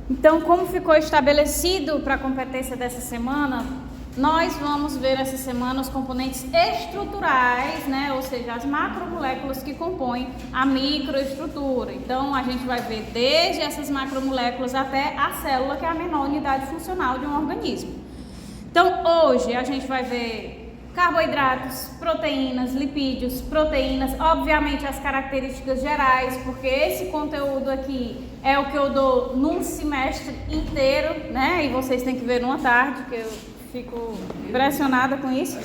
Então, como ficou estabelecido para a competência dessa semana, nós vamos ver essa semana os componentes estruturais, né? Ou seja, as macromoléculas que compõem a microestrutura. Então, a gente vai ver desde essas macromoléculas até a célula, que é a menor unidade funcional de um organismo. Então, hoje a gente vai ver carboidratos, proteínas, lipídios, proteínas, obviamente as características gerais, porque esse conteúdo aqui é o que eu dou num semestre inteiro, né? E vocês têm que ver numa tarde, que eu fico impressionada com isso.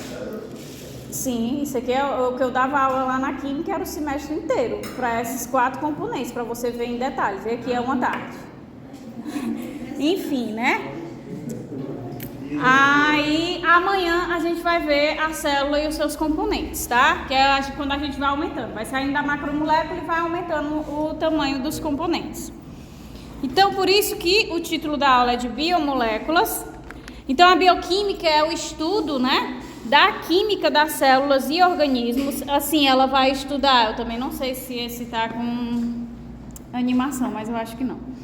Sim, isso aqui é o que eu dava aula lá na química, era o semestre inteiro, para esses 4 componentes, para você ver em detalhes. E aqui é uma tarde. Enfim, né? Aí, amanhã a gente vai ver a célula e os seus componentes, tá? Que é quando a gente vai aumentando. Vai saindo da macromolécula e vai aumentando o tamanho dos componentes. Então, por isso que o título da aula é de biomoléculas. Então, a bioquímica é o estudo, né, da química das células e organismos. Assim, ela vai estudar, eu também não sei se esse tá com animação, mas eu acho que não.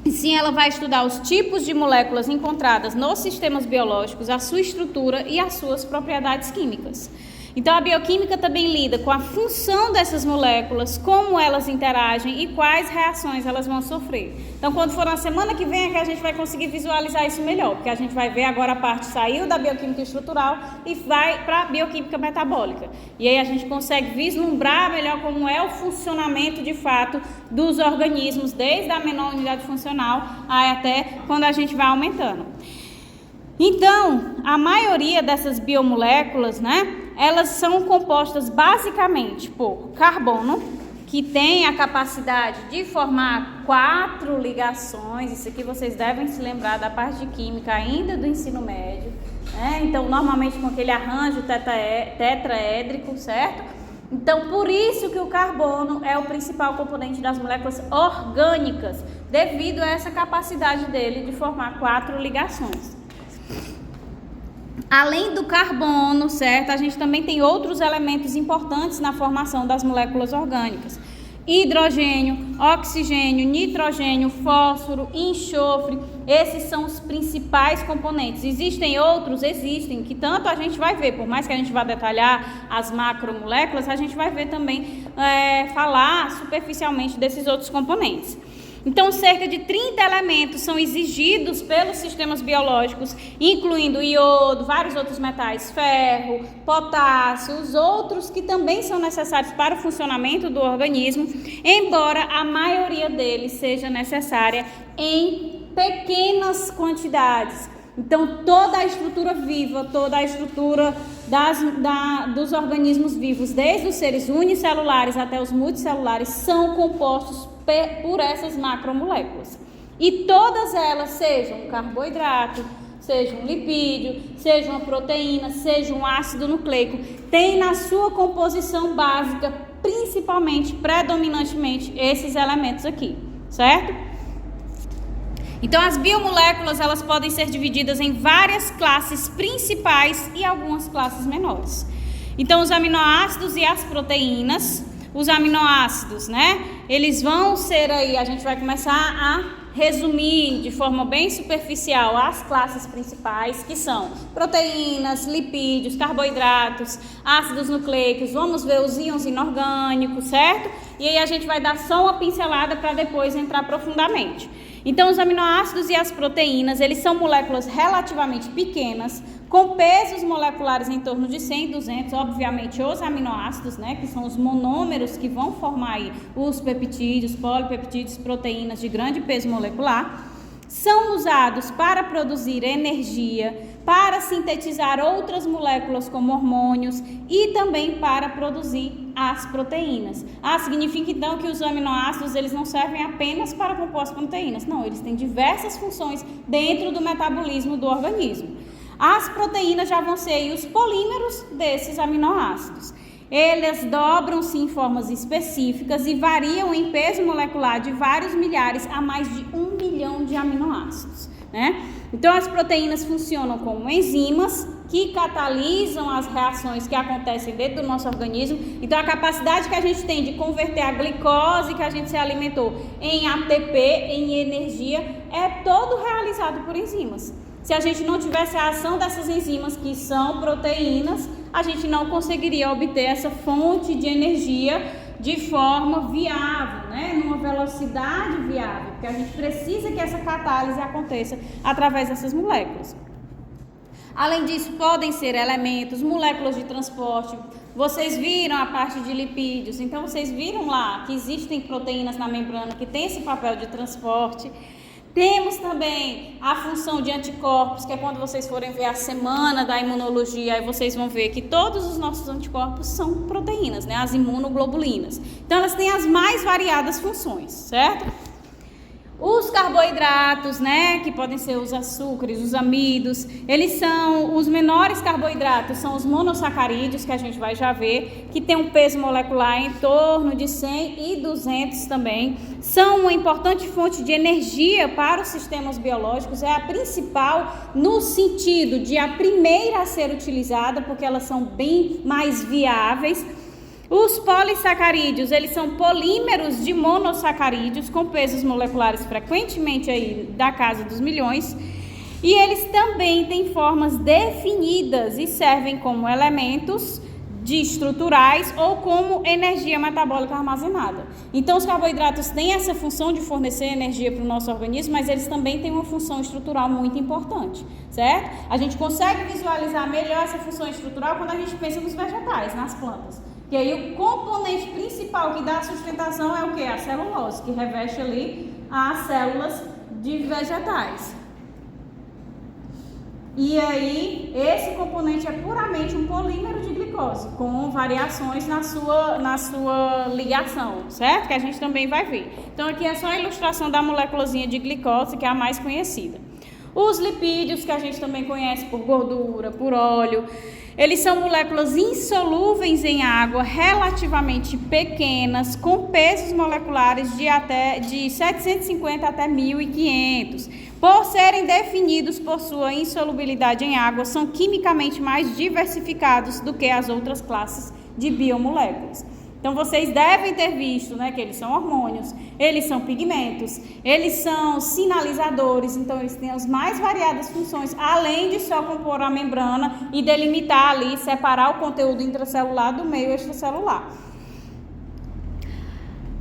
E sim, ela vai estudar os tipos de moléculas encontradas nos sistemas biológicos, a sua estrutura e as suas propriedades químicas. Então, a bioquímica também lida com a função dessas moléculas, como elas interagem e quais reações elas vão sofrer. Então, quando for na semana que vem, é que a gente vai conseguir visualizar isso melhor, porque a gente vai ver agora a parte saiu da bioquímica estrutural e vai para a bioquímica metabólica. E aí a gente consegue vislumbrar melhor como é o funcionamento de fato dos organismos, desde a menor unidade funcional até quando a gente vai aumentando. Então, a maioria dessas biomoléculas, né, elas são compostas basicamente por carbono, que tem a capacidade de formar 4 ligações. Isso aqui vocês devem se lembrar da parte de química ainda do ensino médio, né? Então, normalmente com aquele arranjo tetraédrico, certo? Então, por isso que o carbono é o principal componente das moléculas orgânicas, devido a essa capacidade dele de formar 4 ligações. Além do carbono, certo? A gente também tem outros elementos importantes na formação das moléculas orgânicas. Hidrogênio, oxigênio, nitrogênio, fósforo, enxofre. Esses são os principais componentes. Existem outros? Existem, que tanto a gente vai ver, por mais que a gente vá detalhar as macromoléculas, a gente vai ver também, falar superficialmente desses outros componentes. Então, cerca de 30 elementos são exigidos pelos sistemas biológicos, incluindo iodo, vários outros metais, ferro, potássio, os outros que também são necessários para o funcionamento do organismo, embora a maioria deles seja necessária em pequenas quantidades. Então, toda a estrutura viva, toda a estrutura dos organismos vivos, desde os seres unicelulares até os multicelulares, são compostos por essas macromoléculas. E todas elas, sejam um carboidrato, seja um lipídio, seja uma proteína, seja um ácido nucleico, tem na sua composição básica, principalmente, predominantemente, esses elementos aqui, certo? Então, as biomoléculas, elas podem ser divididas em várias classes principais e algumas classes menores. Então, os aminoácidos e as proteínas. Os aminoácidos, né? Eles vão ser aí, a gente vai começar a resumir de forma bem superficial as classes principais, que são proteínas, lipídios, carboidratos, ácidos nucleicos. Vamos ver os íons inorgânicos, certo? E aí a gente vai dar só uma pincelada para depois entrar profundamente. Então, os aminoácidos e as proteínas, eles são moléculas relativamente pequenas, com pesos moleculares em torno de 100, 200, obviamente os aminoácidos, né, que são os monômeros que vão formar aí os peptídeos, polipeptídeos, proteínas de grande peso molecular, são usados para produzir energia, para sintetizar outras moléculas como hormônios e também para produzir as proteínas. Significa então que os aminoácidos, eles não servem apenas para compor as proteínas, não, eles têm diversas funções dentro do metabolismo do organismo. As proteínas já vão ser aí os polímeros desses aminoácidos. Eles dobram-se em formas específicas e variam em peso molecular de vários milhares a mais de 1 milhão de aminoácidos, né? Então, as proteínas funcionam como enzimas, que catalisam as reações que acontecem dentro do nosso organismo. Então, a capacidade que a gente tem de converter a glicose que a gente se alimentou em ATP, em energia, é todo realizado por enzimas. Se a gente não tivesse a ação dessas enzimas, que são proteínas, a gente não conseguiria obter essa fonte de energia de forma viável, né? Numa velocidade viável, porque a gente precisa que essa catálise aconteça através dessas moléculas. Além disso, podem ser elementos, moléculas de transporte. Vocês viram a parte de lipídios, então vocês viram lá que existem proteínas na membrana que têm esse papel de transporte. Temos também a função de anticorpos, que é quando vocês forem ver a semana da imunologia, aí vocês vão ver que todos os nossos anticorpos são proteínas, né? As imunoglobulinas. Então, elas têm as mais variadas funções, certo? Os carboidratos, né, que podem ser os açúcares, os amidos, eles são os menores carboidratos, são os monossacarídeos, que a gente vai já ver, que tem um peso molecular em torno de 100 e 200 também. São uma importante fonte de energia para os sistemas biológicos, é a principal no sentido de a primeira a ser utilizada, porque elas são bem mais viáveis. Os polissacarídeos, eles são polímeros de monossacarídeos com pesos moleculares frequentemente aí da casa dos milhões, e eles também têm formas definidas e servem como elementos estruturais ou como energia metabólica armazenada. Então, os carboidratos têm essa função de fornecer energia para o nosso organismo, mas eles também têm uma função estrutural muito importante, certo? A gente consegue visualizar melhor essa função estrutural quando a gente pensa nos vegetais, nas plantas. E aí o componente principal que dá sustentação é o que? A celulose, que reveste ali as células de vegetais. E aí esse componente é puramente um polímero de glicose, com variações na sua ligação, certo? Que a gente também vai ver. Então aqui é só a ilustração da moléculazinha de glicose, que é a mais conhecida. Os lipídios, que a gente também conhece por gordura, por óleo, eles são moléculas insolúveis em água, relativamente pequenas, com pesos moleculares de 750 até 1.500. Por serem definidos por sua insolubilidade em água, são quimicamente mais diversificados do que as outras classes de biomoléculas. Então, vocês devem ter visto, né, que eles são hormônios, eles são pigmentos, eles são sinalizadores, então eles têm as mais variadas funções, além de só compor a membrana e delimitar ali, separar o conteúdo intracelular do meio extracelular.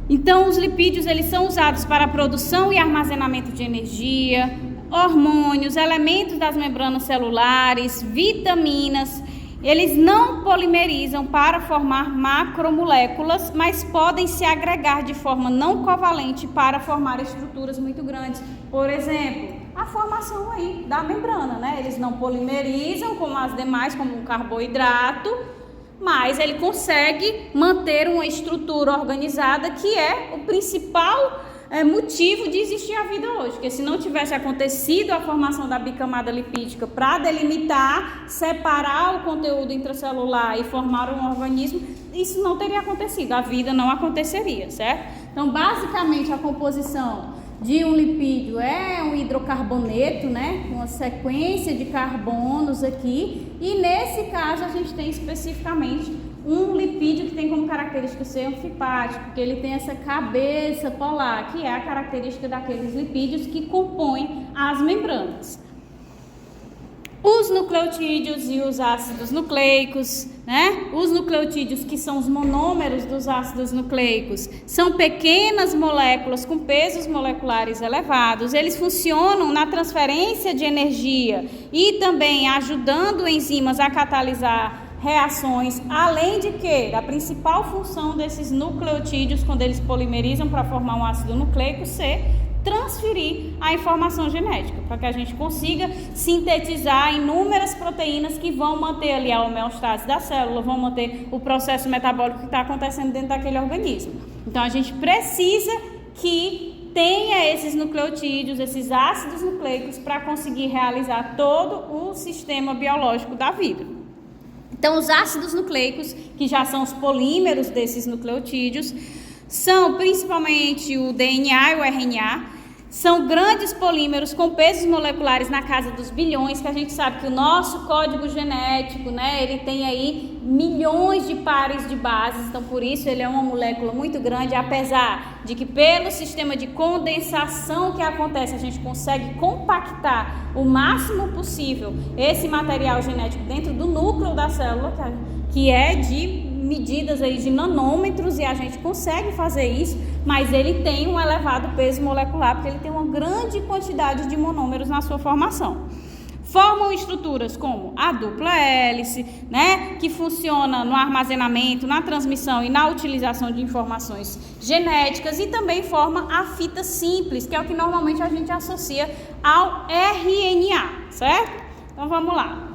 Então, os lipídios, eles são usados para a produção e armazenamento de energia, hormônios, elementos das membranas celulares, vitaminas. Eles não polimerizam para formar macromoléculas, mas podem se agregar de forma não covalente para formar estruturas muito grandes. Por exemplo, a formação aí da membrana, né? Eles não polimerizam como as demais, como o carboidrato, mas ele consegue manter uma estrutura organizada, que é o principal motivo de existir a vida hoje, porque se não tivesse acontecido a formação da bicamada lipídica para delimitar, separar o conteúdo intracelular e formar um organismo, isso não teria acontecido, a vida não aconteceria, certo? Então, basicamente, a composição de um lipídio é um hidrocarboneto, né? Uma sequência de carbonos aqui, e nesse caso a gente tem especificamente um lipídio que tem como característica ser anfipático, porque ele tem essa cabeça polar, que é a característica daqueles lipídios que compõem as membranas. Os nucleotídeos e os ácidos nucleicos, né? Os nucleotídeos, que são os monômeros dos ácidos nucleicos, são pequenas moléculas com pesos moleculares elevados. Eles funcionam na transferência de energia e também ajudando enzimas a catalisar reações, além de que a principal função desses nucleotídeos, quando eles polimerizam para formar um ácido nucleico, ser transferir a informação genética, para que a gente consiga sintetizar inúmeras proteínas que vão manter ali a homeostase da célula, vão manter o processo metabólico que está acontecendo dentro daquele organismo. Então, a gente precisa que tenha esses nucleotídeos, esses ácidos nucleicos, para conseguir realizar todo o sistema biológico da vida. Então, os ácidos nucleicos, que já são os polímeros desses nucleotídeos, são principalmente o DNA e o RNA, São grandes polímeros com pesos moleculares na casa dos bilhões, que a gente sabe que o nosso código genético, né, ele tem aí milhões de pares de bases, então por isso ele é uma molécula muito grande, apesar de que pelo sistema de condensação que acontece, a gente consegue compactar o máximo possível esse material genético dentro do núcleo da célula, que é de medidas aí de nanômetros, e a gente consegue fazer isso, mas ele tem um elevado peso molecular, porque ele tem uma grande quantidade de monômeros na sua formação. Formam estruturas como a dupla hélice, né, que funciona no armazenamento, na transmissão e na utilização de informações genéticas, e também forma a fita simples, que é o que normalmente a gente associa ao RNA, certo? Então vamos lá.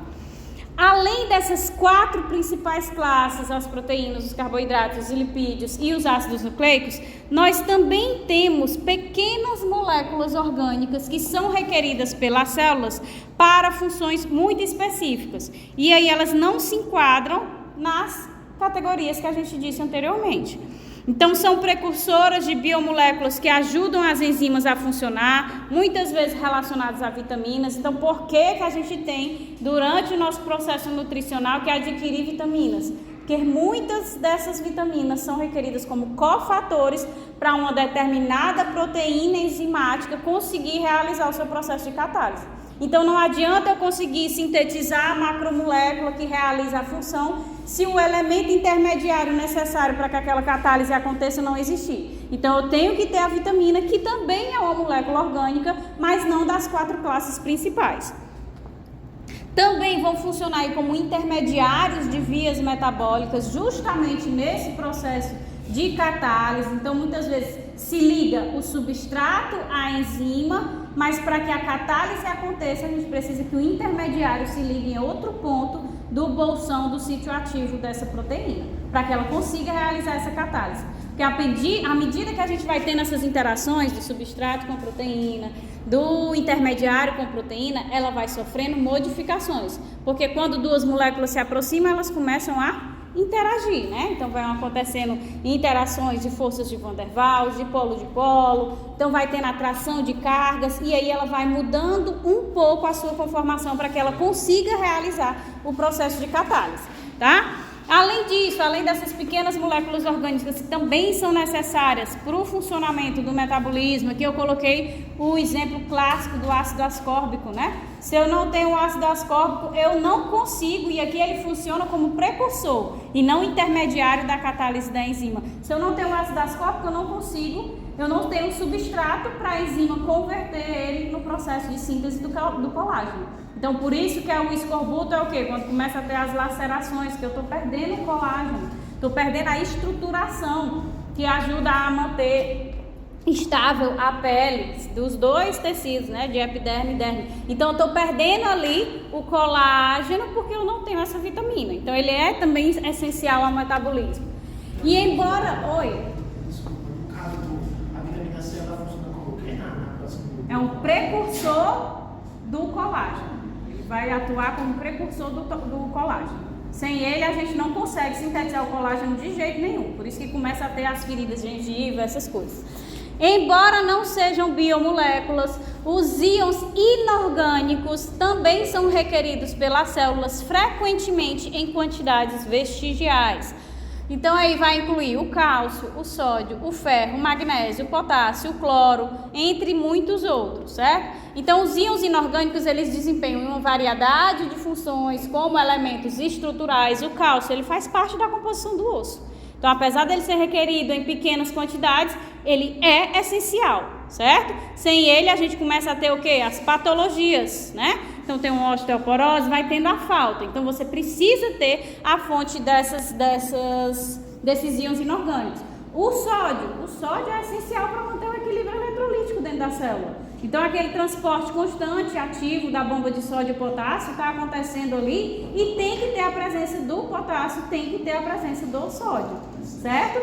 Além dessas 4 principais classes, as proteínas, os carboidratos, os lipídios e os ácidos nucleicos, nós também temos pequenas moléculas orgânicas que são requeridas pelas células para funções muito específicas. E aí elas não se enquadram nas categorias que a gente disse anteriormente. Então, são precursoras de biomoléculas que ajudam as enzimas a funcionar, muitas vezes relacionadas a vitaminas. Então, por que a gente tem, durante o nosso processo nutricional, que adquirir vitaminas? Porque muitas dessas vitaminas são requeridas como cofatores para uma determinada proteína enzimática conseguir realizar o seu processo de catálise. Então, não adianta eu conseguir sintetizar a macromolécula que realiza a função se o elemento intermediário necessário para que aquela catálise aconteça não existir. Então, eu tenho que ter a vitamina, que também é uma molécula orgânica, mas não das 4 classes principais. Também vão funcionar aí como intermediários de vias metabólicas, justamente nesse processo de catálise. Então, muitas vezes se liga o substrato à enzima, mas para que a catálise aconteça, a gente precisa que o intermediário se ligue em outro ponto do bolsão do sítio ativo dessa proteína, para que ela consiga realizar essa catálise. Porque à medida que a gente vai tendo essas interações do substrato com a proteína, do intermediário com a proteína, ela vai sofrendo modificações. Porque quando 2 moléculas se aproximam, elas começam a interagir, né? Então vai acontecendo interações de forças de Van der Waals, de polo, então vai tendo atração de cargas, e aí ela vai mudando um pouco a sua conformação para que ela consiga realizar o processo de catálise, tá? Além disso, além dessas pequenas moléculas orgânicas que também são necessárias para o funcionamento do metabolismo, aqui eu coloquei o exemplo clássico do ácido ascórbico, né? Se eu não tenho o ácido ascórbico, eu não consigo, e aqui ele funciona como precursor e não intermediário da catálise da enzima. Se eu não tenho o ácido ascórbico, eu não consigo, eu não tenho substrato para a enzima converter ele no processo de síntese do colágeno. Então, por isso que o escorbuto é o quê? Quando começa a ter as lacerações, que eu estou perdendo o colágeno, estou perdendo a estruturação, que ajuda a manter estável a pele dos 2 tecidos, né, de epiderme e derme. Então, eu estou perdendo ali o colágeno porque eu não tenho essa vitamina. Então, ele é também essencial ao metabolismo. E embora... Oi? No caso, a vitamina C, ela funciona como o quê? É um precursor do colágeno. Ele vai atuar como precursor do colágeno. Sem ele, a gente não consegue sintetizar o colágeno de jeito nenhum. Por isso que começa a ter as feridas de gengiva, essas coisas. Embora não sejam biomoléculas, os íons inorgânicos também são requeridos pelas células frequentemente em quantidades vestigiais. Então aí vai incluir o cálcio, o sódio, o ferro, o magnésio, o potássio, o cloro, entre muitos outros, certo? Então os íons inorgânicos, eles desempenham uma variedade de funções como elementos estruturais. O cálcio, ele faz parte da composição do osso. Então, apesar dele ser requerido em pequenas quantidades, ele é essencial, certo? Sem ele, a gente começa a ter o quê? As patologias, né? Então, tem uma osteoporose, vai tendo a falta. Então, você precisa ter a fonte desses íons inorgânicos. O sódio é essencial para manter o equilíbrio eletrolítico dentro da célula. Então, aquele transporte constante, ativo da bomba de sódio e potássio está acontecendo ali e tem que ter a presença do potássio, tem que ter a presença do sódio, certo?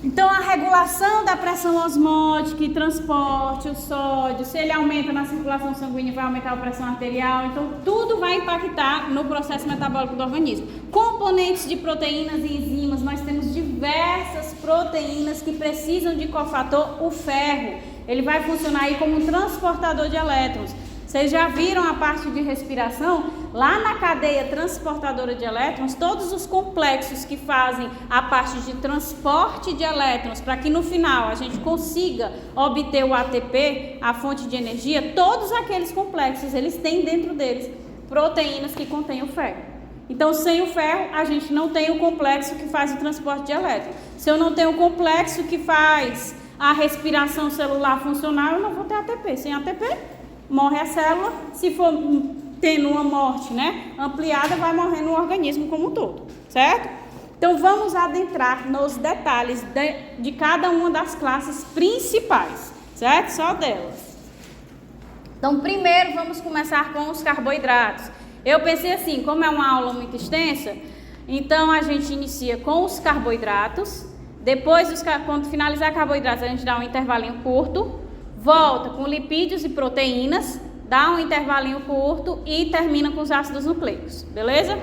Então, a regulação da pressão osmótica e transporte, o sódio, se ele aumenta na circulação sanguínea, vai aumentar a pressão arterial. Então, tudo vai impactar no processo metabólico do organismo. Componentes de proteínas e enzimas, nós temos diversas proteínas que precisam de cofator, o ferro. Ele vai funcionar aí como um transportador de elétrons. Vocês já viram a parte de respiração? Lá na cadeia transportadora de elétrons, todos os complexos que fazem a parte de transporte de elétrons, para que no final a gente consiga obter o ATP, a fonte de energia, todos aqueles complexos, eles têm dentro deles proteínas que contêm o ferro. Então, sem o ferro, a gente não tem o complexo que faz o transporte de elétrons. Se eu não tenho o complexo que faz a respiração celular funcionar, eu não vou ter ATP. Sem ATP, morre a célula. Se for tendo uma morte, né, ampliada, vai morrer no organismo como um todo, certo? Então, vamos adentrar nos detalhes de cada uma das classes principais, certo? Só delas. Então, primeiro, vamos começar com os carboidratos. Eu pensei assim, como é uma aula muito extensa, então a gente inicia com os carboidratos, depois, quando finalizar carboidratos, a gente dá um intervalinho curto, volta com lipídios e proteínas, dá um intervalinho curto e termina com os ácidos nucleicos, beleza?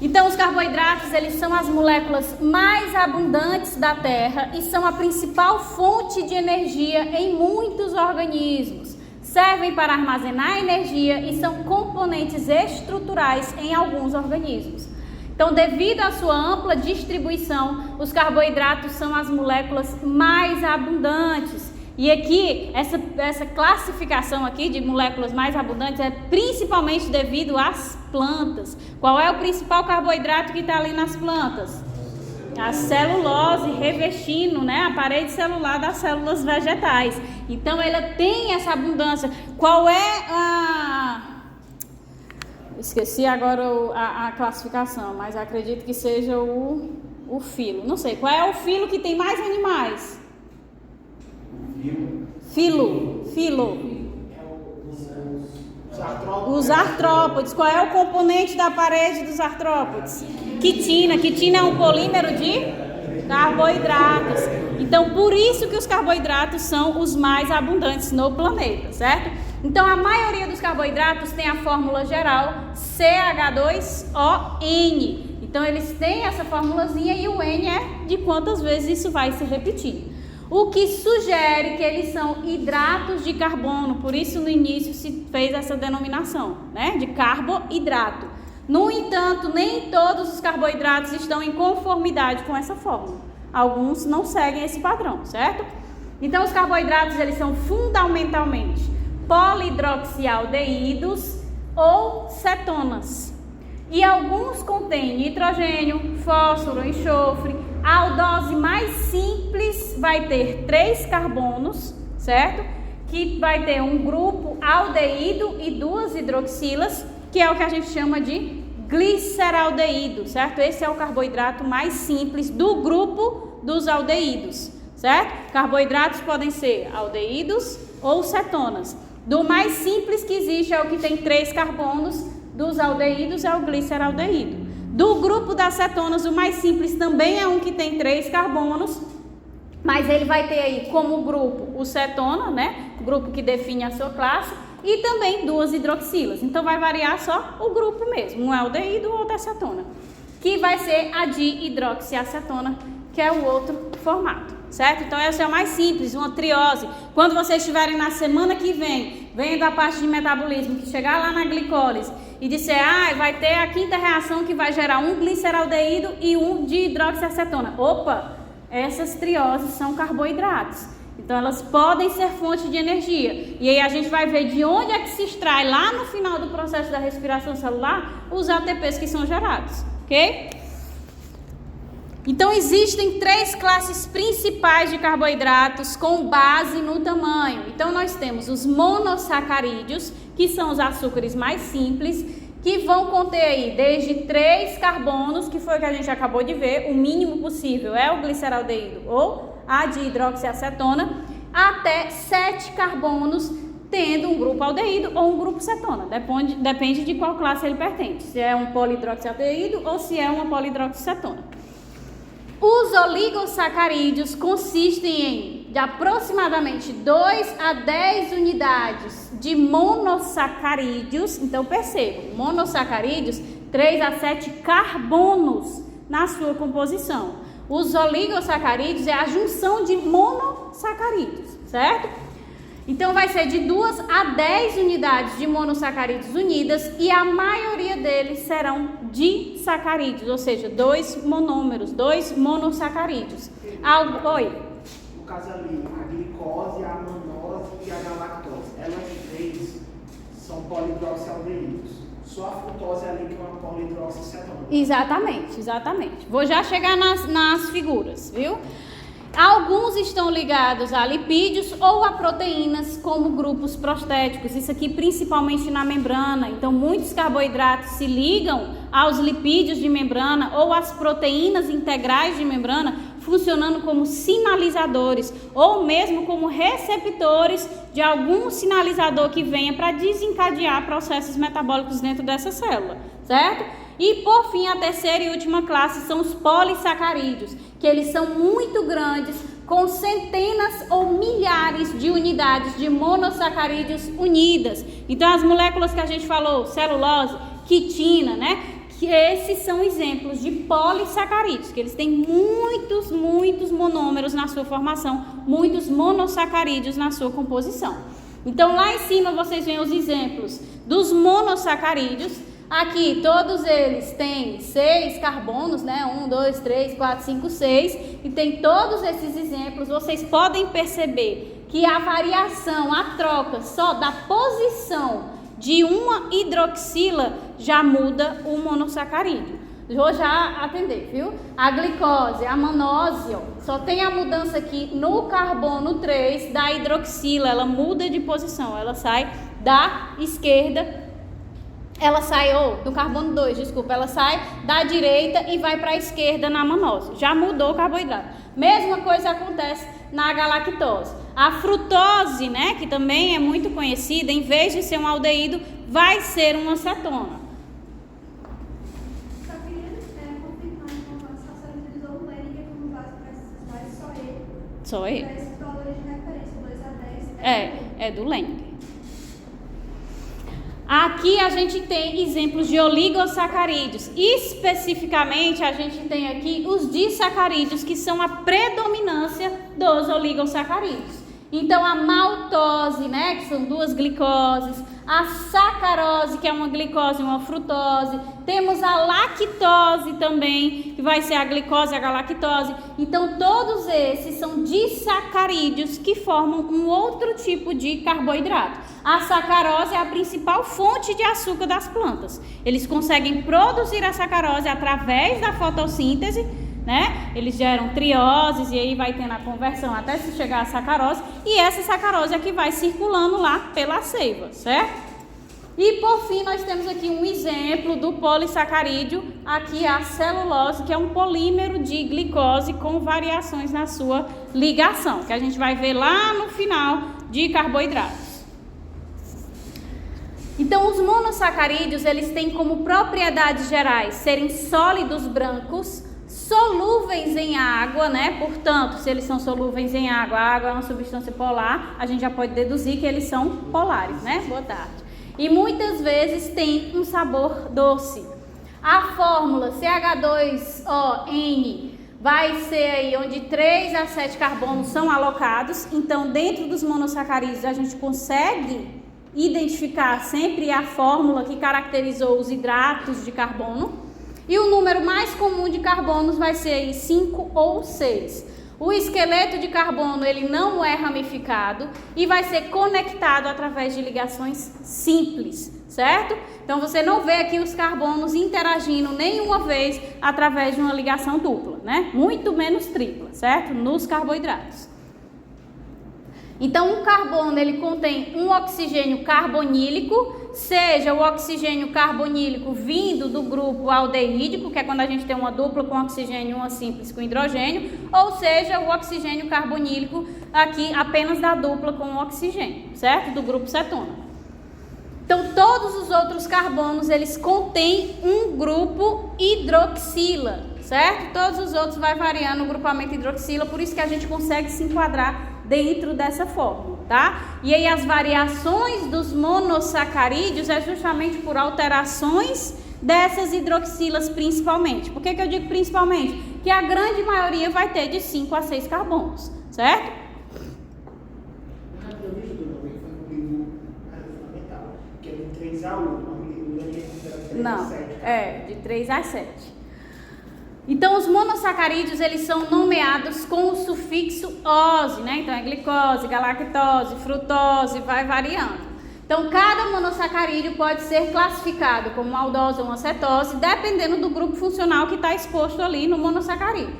Então, os carboidratos, eles são as moléculas mais abundantes da Terra e são a principal fonte de energia em muitos organismos. Servem para armazenar energia e são componentes estruturais em alguns organismos. Então, devido à sua ampla distribuição, os carboidratos são as moléculas mais abundantes. E aqui, essa classificação aqui de moléculas mais abundantes é principalmente devido às plantas. Qual é o principal carboidrato que está ali nas plantas? A celulose revestindo, né, a parede celular das células vegetais. Então, ela tem essa abundância. Qual é a... Esqueci agora a classificação, mas acredito que seja o filo. Não sei, qual é o filo que tem mais animais? Filo. Os artrópodes. Qual é o componente da parede dos artrópodes? Quitina. Quitina é um polímero de carboidratos. Então, por isso que os carboidratos são os mais abundantes no planeta, certo? Então, a maioria dos carboidratos tem a fórmula geral CH2ON. Então, eles têm essa formulazinha e o N é de quantas vezes isso vai se repetir. O que sugere que eles são hidratos de carbono, por isso no início se fez essa denominação, né, de carboidrato. No entanto, nem todos os carboidratos estão em conformidade com essa fórmula. Alguns não seguem esse padrão, certo? Então, os carboidratos, eles são fundamentalmente polihidroxialdeídos ou cetonas. E alguns contêm nitrogênio, fósforo, enxofre. A aldose mais simples vai ter 3 carbonos, certo? Que vai ter um grupo aldeído e 2 hidroxilas, que é o que a gente chama de gliceraldeído, certo? Esse é o carboidrato mais simples do grupo dos aldeídos, certo? Carboidratos podem ser aldeídos ou cetonas. Do mais simples que existe é o que tem 3 carbonos, dos aldeídos é o gliceraldeído. Do grupo das cetonas, o mais simples também é um que tem 3 carbonos, mas ele vai ter aí como grupo o cetona, né? O grupo que define a sua classe, e também 2 hidroxilas. Então, vai variar só o grupo mesmo, um é aldeído ou outra cetona, que vai ser a dihidroxiacetona, que é o outro formato, certo? Então, esse é o mais simples, uma triose. Quando vocês estiverem na semana que vem, vendo a parte de metabolismo, que chegar lá na glicólise e disser, vai ter a 5ª reação que vai gerar um gliceraldeído e um dihidroxiacetona. Opa, essas trioses são carboidratos. Então, elas podem ser fonte de energia. E aí a gente vai ver de onde é que se extrai lá no final do processo da respiração celular os ATPs que são gerados, ok? Então, existem 3 classes principais de carboidratos com base no tamanho. Então, nós temos os monossacarídeos, que são os açúcares mais simples, que vão conter aí desde 3 carbonos, que foi o que a gente acabou de ver, o mínimo possível é o gliceraldeído ou a dihidroxiacetona, até 7 carbonos, tendo um grupo aldeído ou um grupo cetona. Depende de qual classe ele pertence, se é um polihidroxialdeído ou se é uma polihidroxicetona. Os oligosacarídeos consistem em de aproximadamente 2 a 10 unidades de monossacarídeos. Então, percebam, monossacarídeos, 3 a 7 carbonos na sua composição. Os oligosacarídeos é a junção de monossacarídeos. certo? Então vai ser de 2 a 10 unidades de monossacarídeos unidas e a maioria deles serão disacarídeos, ou seja, 2 monômeros, 2 monossacarídeos. Oi? No caso ali, a glicose, a manose e a galactose, elas 3 são polidroxialdeídos. Só a frutose ali que é uma polidroxicetona. Exatamente. Vou já chegar nas figuras, viu? Alguns estão ligados a lipídios ou a proteínas como grupos prostéticos, isso aqui principalmente na membrana. Então muitos carboidratos se ligam aos lipídios de membrana ou às proteínas integrais de membrana, funcionando como sinalizadores ou mesmo como receptores de algum sinalizador que venha para desencadear processos metabólicos dentro dessa célula, certo? E por fim, a terceira e última classe são os polissacarídeos, que eles são muito grandes, com centenas ou milhares de unidades de monossacarídeos unidas. Então as moléculas que a gente falou, celulose, quitina, né? Que esses são exemplos de polissacarídeos, que eles têm muitos monômeros na sua formação, muitos monossacarídeos na sua composição. Então lá em cima vocês veem os exemplos dos monossacarídeos. Aqui todos eles têm 6 carbonos, né? 1, 2, 3, 4, 5, 6. E tem todos esses exemplos. Vocês podem perceber que a variação, a troca só da posição de uma hidroxila já muda o monossacarídeo. Vou já atender, viu? A glicose, a manose, ó, só tem a mudança aqui no carbono 3 da hidroxila. Ela muda de posição, ela sai da esquerda. Ela sai, do carbono 2, desculpa, ela sai da direita e vai para a esquerda na manose. Já mudou o carboidrato. Mesma coisa acontece na galactose. A frutose, né, que também é muito conhecida, em vez de ser um aldeído, vai ser uma cetona. Só queria confirmar que a senhora utilizou o Lehninger como base para essas bases, só ele. Só ele? Esses valores de referência, 2 a 10. É do Lehninger. Aqui a gente tem exemplos de oligosacarídeos. Especificamente, a gente tem aqui os disacarídeos, que são a predominância dos oligosacarídeos. Então, a maltose, né, que são 2 glicoses, a sacarose, que é uma glicose e uma frutose, temos a lactose também, que vai ser a glicose e a galactose. Então, todos esses são disacarídeos que formam um outro tipo de carboidrato. A sacarose é a principal fonte de açúcar das plantas. Eles conseguem produzir a sacarose através da fotossíntese, né? Eles geram trioses e aí vai tendo a conversão até se chegar à sacarose, e essa sacarose é que vai circulando lá pela seiva, certo? E por fim nós temos aqui um exemplo do polissacarídeo, aqui a celulose, que é um polímero de glicose com variações na sua ligação, que a gente vai ver lá no final de carboidratos. Então os monossacarídeos, eles têm como propriedades gerais serem sólidos brancos, solúveis em água, né? Portanto, se eles são solúveis em água, a água é uma substância polar, a gente já pode deduzir que eles são polares, né? Boa tarde. E muitas vezes tem um sabor doce. A fórmula CH2ON vai ser aí onde 3 a 7 carbonos são alocados. Então, dentro dos monossacarídeos, a gente consegue identificar sempre a fórmula que caracterizou os hidratos de carbono. E o número mais comum de carbonos vai ser aí 5 ou 6. O esqueleto de carbono, ele não é ramificado e vai ser conectado através de ligações simples, certo? Então você não vê aqui os carbonos interagindo nenhuma vez através de uma ligação dupla, né? Muito menos tripla, certo? Nos carboidratos. Então, um carbono, ele contém um oxigênio carbonílico, seja o oxigênio carbonílico vindo do grupo aldeídico, que é quando a gente tem uma dupla com oxigênio e uma simples com hidrogênio, ou seja, o oxigênio carbonílico aqui apenas da dupla com oxigênio, certo? Do grupo cetona. Então, todos os outros carbonos, eles contêm um grupo hidroxila, certo? Todos os outros vai variando o grupamento hidroxila, por isso que a gente consegue se enquadrar dentro dessa fórmula, tá? E aí as variações dos monossacarídeos é justamente por alterações dessas hidroxilas principalmente. Por que eu digo principalmente? Que a grande maioria vai ter de 5 a 6 carbonos, certo? eu me ajudo, não, ele foi no livro fundamental, que é de 3 a 1, não, de 3 a 7. Então, os monossacarídeos, eles são nomeados com o sufixo -ose, né? Então, é glicose, galactose, frutose, vai variando. Então, cada monossacarídeo pode ser classificado como uma aldose ou uma cetose, dependendo do grupo funcional que está exposto ali no monossacarídeo.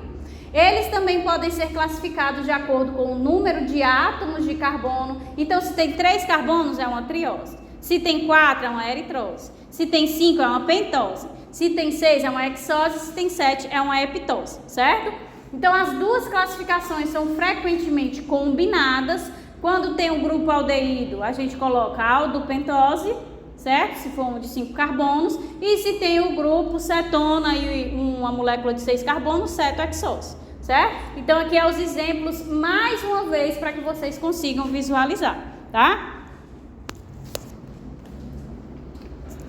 Eles também podem ser classificados de acordo com o número de átomos de carbono. Então, se tem 3 carbonos, é uma triose. Se tem 4, é uma eritrose. Se tem 5, é uma pentose. Se tem 6, é uma hexose. Se tem 7, é uma heptose, certo? Então, as duas classificações são frequentemente combinadas. Quando tem um grupo aldeído, a gente coloca aldopentose, certo? Se for um de 5 carbonos. E se tem o grupo cetona e uma molécula de 6 carbonos, cetohexose, certo? Então, aqui é os exemplos, mais uma vez, para que vocês consigam visualizar, tá?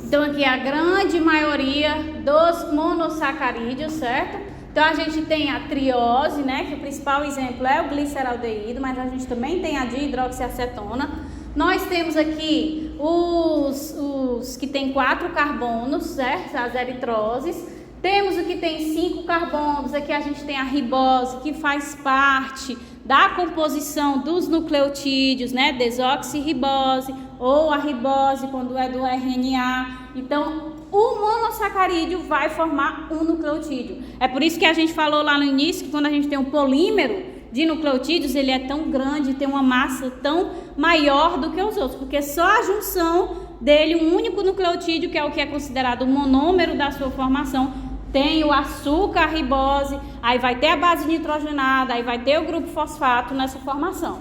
Então, aqui é a grande maioria dos monossacarídeos, certo? Então, a gente tem a triose, né, que o principal exemplo é o gliceraldeído, mas a gente também tem a dihidroxiacetona. Nós temos aqui os que tem 4 carbonos, certo? As eritroses. Temos o que tem 5 carbonos, aqui a gente tem a ribose, que faz parte da composição dos nucleotídeos, né? Desoxirribose ou a ribose quando é do RNA. Então, o monossacarídeo vai formar um nucleotídeo. É por isso que a gente falou lá no início que quando a gente tem um polímero de nucleotídeos, ele é tão grande, tem uma massa tão maior do que os outros, porque só a junção dele, um único nucleotídeo, que é o que é considerado o monômero da sua formação, tem o açúcar, a ribose, aí vai ter a base nitrogenada, aí vai ter o grupo fosfato nessa formação.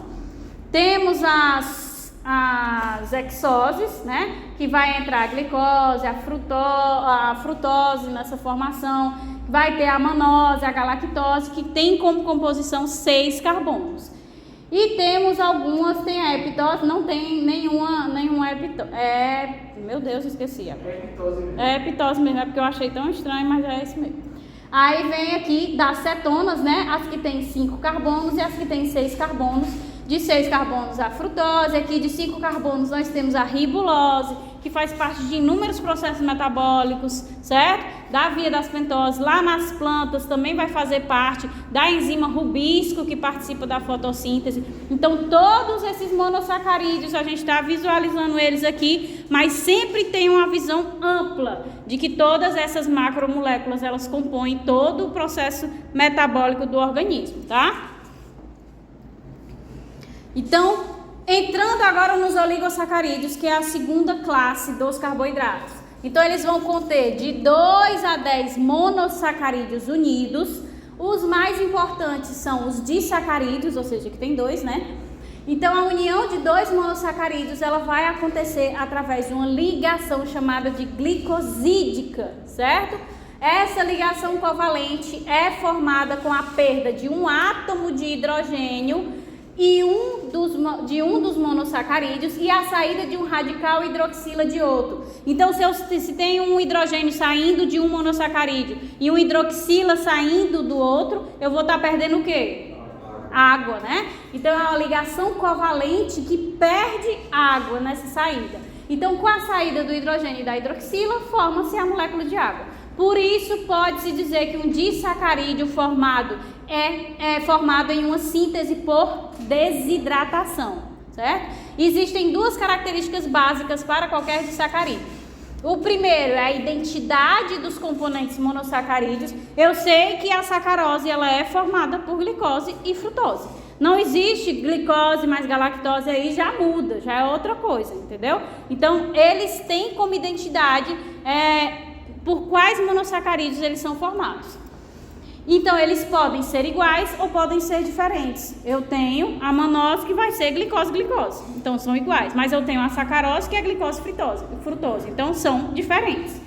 Temos as hexoses, né, que vai entrar a glicose, a frutose nessa formação, vai ter a manose, a galactose, que tem como composição 6 carbonos. E temos algumas, tem a heptose, não tem nenhuma heptose. Meu Deus, esqueci. É heptose mesmo, é porque eu achei tão estranho, mas é isso mesmo. Aí vem aqui das cetonas, né, as que tem 5 carbonos e as que tem 6 carbonos. De 6 carbonos a frutose, aqui de 5 carbonos nós temos a ribulose, que faz parte de inúmeros processos metabólicos, certo? Da via das pentoses, lá nas plantas também vai fazer parte da enzima rubisco, que participa da fotossíntese. Então, todos esses monossacarídeos, a gente está visualizando eles aqui, mas sempre tem uma visão ampla de que todas essas macromoléculas, elas compõem todo o processo metabólico do organismo, tá? Então, entrando agora nos oligosacarídeos, que é a segunda classe dos carboidratos. Então, eles vão conter de 2 a 10 monossacarídeos unidos. Os mais importantes são os disacarídeos, ou seja, que tem 2, né? Então, a união de 2 monossacarídeos, ela vai acontecer através de uma ligação chamada de glicosídica, certo? Essa ligação covalente é formada com a perda de um átomo de hidrogênio de um dos monossacarídeos e a saída de um radical hidroxila de outro. Então, se tem um hidrogênio saindo de um monossacarídeo e um hidroxila saindo do outro, eu vou estar perdendo o quê? Água, né? Então, é uma ligação covalente que perde água nessa saída. Então, com a saída do hidrogênio e da hidroxila, forma-se a molécula de água. Por isso, pode-se dizer que um disacarídeo formado é formado em uma síntese por desidratação, certo? Existem 2 características básicas para qualquer disacarídeo. O primeiro é a identidade dos componentes monossacarídeos. Eu sei que a sacarose ela é formada por glicose e frutose. Não existe glicose mais galactose, aí já muda, já é outra coisa, entendeu? Então, eles têm como identidade por quais monossacarídeos eles são formados. Então, eles podem ser iguais ou podem ser diferentes. Eu tenho a manose, que vai ser glicose-glicose. Então, são iguais. Mas eu tenho a sacarose, que é glicose-frutose. Então, são diferentes.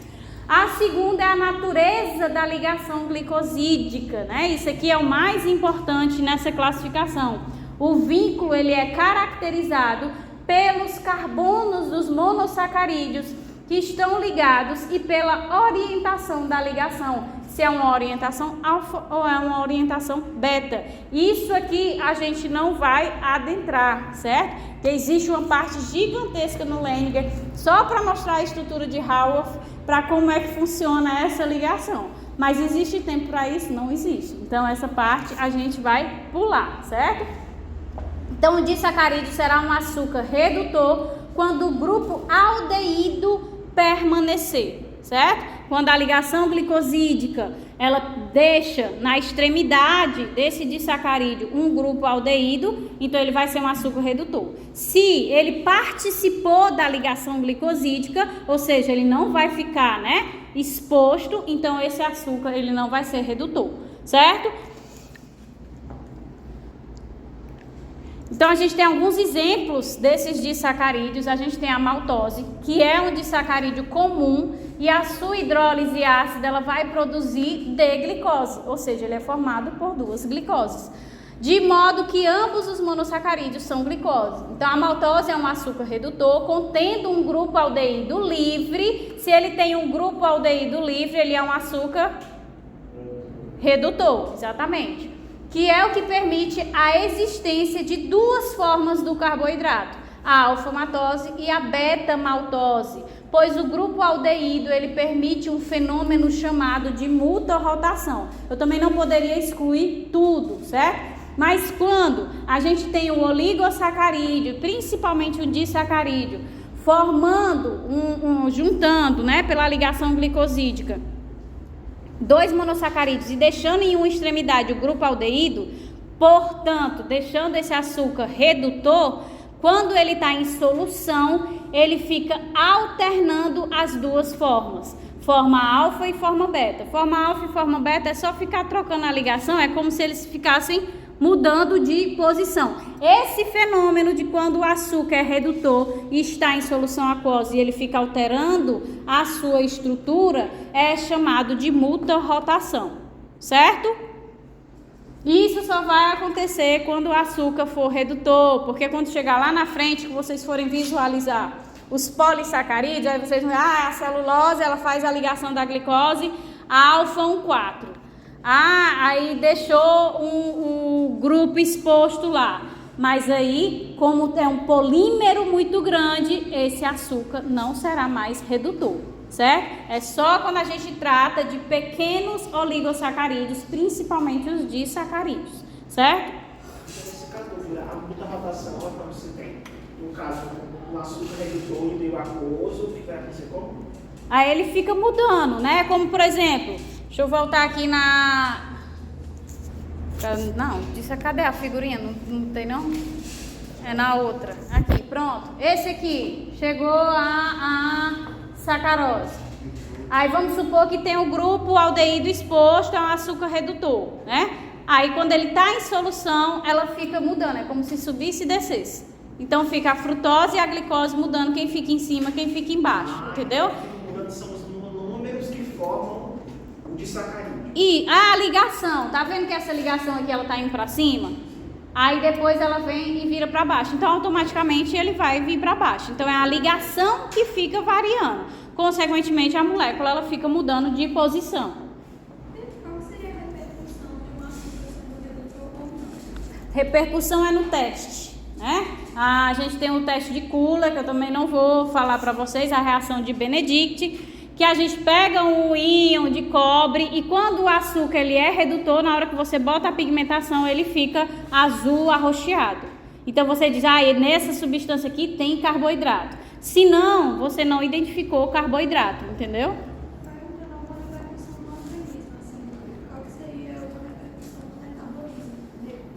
A segunda é a natureza da ligação glicosídica, né? Isso aqui é o mais importante nessa classificação. O vínculo, ele é caracterizado pelos carbonos dos monossacarídeos que estão ligados e pela orientação da ligação, se é uma orientação alfa ou é uma orientação beta. Isso aqui a gente não vai adentrar, certo? Porque existe uma parte gigantesca no Leniger só para mostrar a estrutura de Haworth, para como é que funciona essa ligação. Mas existe tempo para isso? Não existe. Então essa parte a gente vai pular, certo? Então o disacarídeo será um açúcar redutor quando o grupo aldeído permanecer, certo? Quando a ligação glicosídica, ela deixa na extremidade desse disacarídeo um grupo aldeído, então ele vai ser um açúcar redutor. Se ele participou da ligação glicosídica, ou seja, ele não vai ficar, né, exposto, então esse açúcar ele não vai ser redutor, certo? Então a gente tem alguns exemplos desses disacarídeos. A gente tem a maltose, que é um disacarídeo comum, e a sua hidrólise ácida ela vai produzir D-glicose, ou seja, ele é formado por duas glicoses, de modo que ambos os monossacarídeos são glicose. Então a maltose é um açúcar redutor contendo um grupo aldeído livre. Se ele tem um grupo aldeído livre, ele é um açúcar redutor, exatamente, que é o que permite a existência de duas formas do carboidrato, a alfa-maltose e a beta-maltose, pois o grupo aldeído ele permite um fenômeno chamado de mutorrotação. Eu também não poderia excluir tudo, certo? Mas quando a gente tem o oligossacarídeo, principalmente o disacarídeo, formando juntando, né, pela ligação glicosídica, dois monossacarídeos e deixando em uma extremidade o grupo aldeído, portanto, deixando esse açúcar redutor, quando ele está em solução, ele fica alternando as duas formas, forma alfa e forma beta. Forma alfa e forma beta é só ficar trocando a ligação, é como se eles ficassem mudando de posição. Esse fenômeno de quando o açúcar é redutor e está em solução aquosa e ele fica alterando a sua estrutura é chamado de mutorrotação, certo? Isso só vai acontecer quando o açúcar for redutor, porque quando chegar lá na frente que vocês forem visualizar os polissacarídeos, aí vocês vão ver, a celulose ela faz a ligação da glicose alfa 1,4. Aí deixou um grupo exposto lá. Mas aí, como é um polímero muito grande, esse açúcar não será mais redutor, certo? É só quando a gente trata de pequenos oligossacarídeos, principalmente os disacarídeos, certo? Nesse caso, a mutorrotação é quando você tem, no caso, um açúcar redutor e meio aquoso, que vai acontecer como? Aí ele fica mudando, né? Como, por exemplo, deixa eu voltar aqui na... Não, cadê a figurinha? Não tem não? É na outra. Aqui, pronto. Esse aqui, chegou a sacarose. Aí vamos supor que tem o grupo aldeído exposto a um açúcar redutor, né? Aí quando ele está em solução, ela fica mudando, é como se subisse e descesse. Então fica a frutose e a glicose mudando, quem fica em cima, quem fica embaixo, entendeu? Mudando são os números que formam o disacarídeo. E a ligação, tá vendo que essa ligação aqui ela tá indo para cima? Aí depois ela vem e vira para baixo. Então automaticamente ele vai vir para baixo. Então é a ligação que fica variando. Consequentemente a molécula ela fica mudando de posição. Qual seria a repercussão de uma açúcar sendo redutor ou não? Repercussão é no teste, né? A gente tem o teste de Kula, que eu também não vou falar para vocês, a reação de Benedict, que a gente pega um íon de cobre e quando o açúcar ele é redutor, na hora que você bota a pigmentação, ele fica azul arroxeado. Então você diz, nessa substância aqui tem carboidrato. Se não, você não identificou o carboidrato, entendeu? Perguntando alguma repercussão no organismo, assim, qual que seria uma repercussão no metabolismo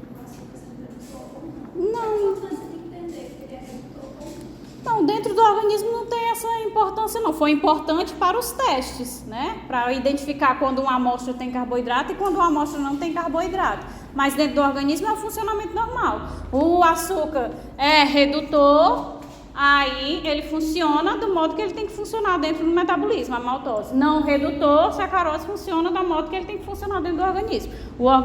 do açúcar sendo redutor ou não? Não. A importância de entender que ele é redutor ou não? Então, dentro do organismo não tem essa importância não. Foi importante para os testes, né? Para identificar quando uma amostra tem carboidrato e quando uma amostra não tem carboidrato. Mas dentro do organismo é o funcionamento normal. O açúcar é redutor, aí ele funciona do modo que ele tem que funcionar dentro do metabolismo, a maltose. Não redutor, sacarose funciona do modo que ele tem que funcionar dentro do organismo.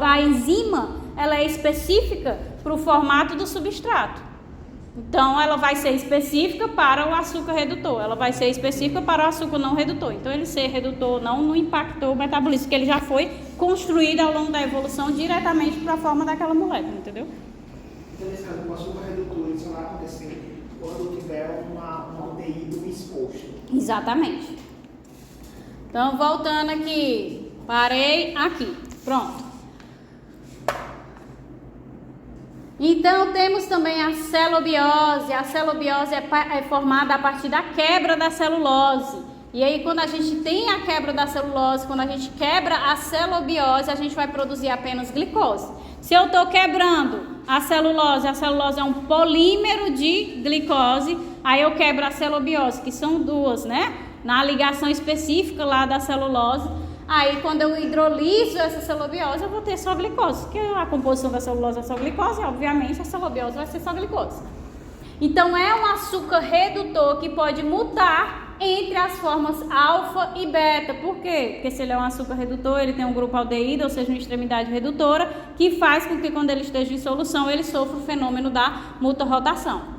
A enzima, ela é específica para o formato do substrato. Então, ela vai ser específica para o açúcar redutor, ela vai ser específica para o açúcar não redutor. Então, ele ser redutor ou não impactou o metabolismo, porque ele já foi construído ao longo da evolução diretamente para a forma daquela molécula, entendeu? Então, nesse caso, o açúcar redutor isso vai acontecer quando tiver um aldeído exposto. Exatamente. Então, voltando aqui, parei aqui, pronto. Então, temos também a celobiose. A celobiose é formada a partir da quebra da celulose. E aí, quando a gente tem a quebra da celulose, quando a gente quebra a celobiose, a gente vai produzir apenas glicose. Se eu estou quebrando a celulose é um polímero de glicose, aí eu quebro a celobiose, que são duas, né? Na ligação específica lá da celulose. Aí, quando eu hidroliso essa celobiose, eu vou ter só glicose, porque a composição da celulose é só glicose, e obviamente a celobiose vai ser só glicose. Então, é um açúcar redutor que pode mutar entre as formas alfa e beta. Por quê? Porque se ele é um açúcar redutor, ele tem um grupo aldeído, ou seja, uma extremidade redutora, que faz com que quando ele esteja em solução, ele sofra o fenômeno da muta-rotação.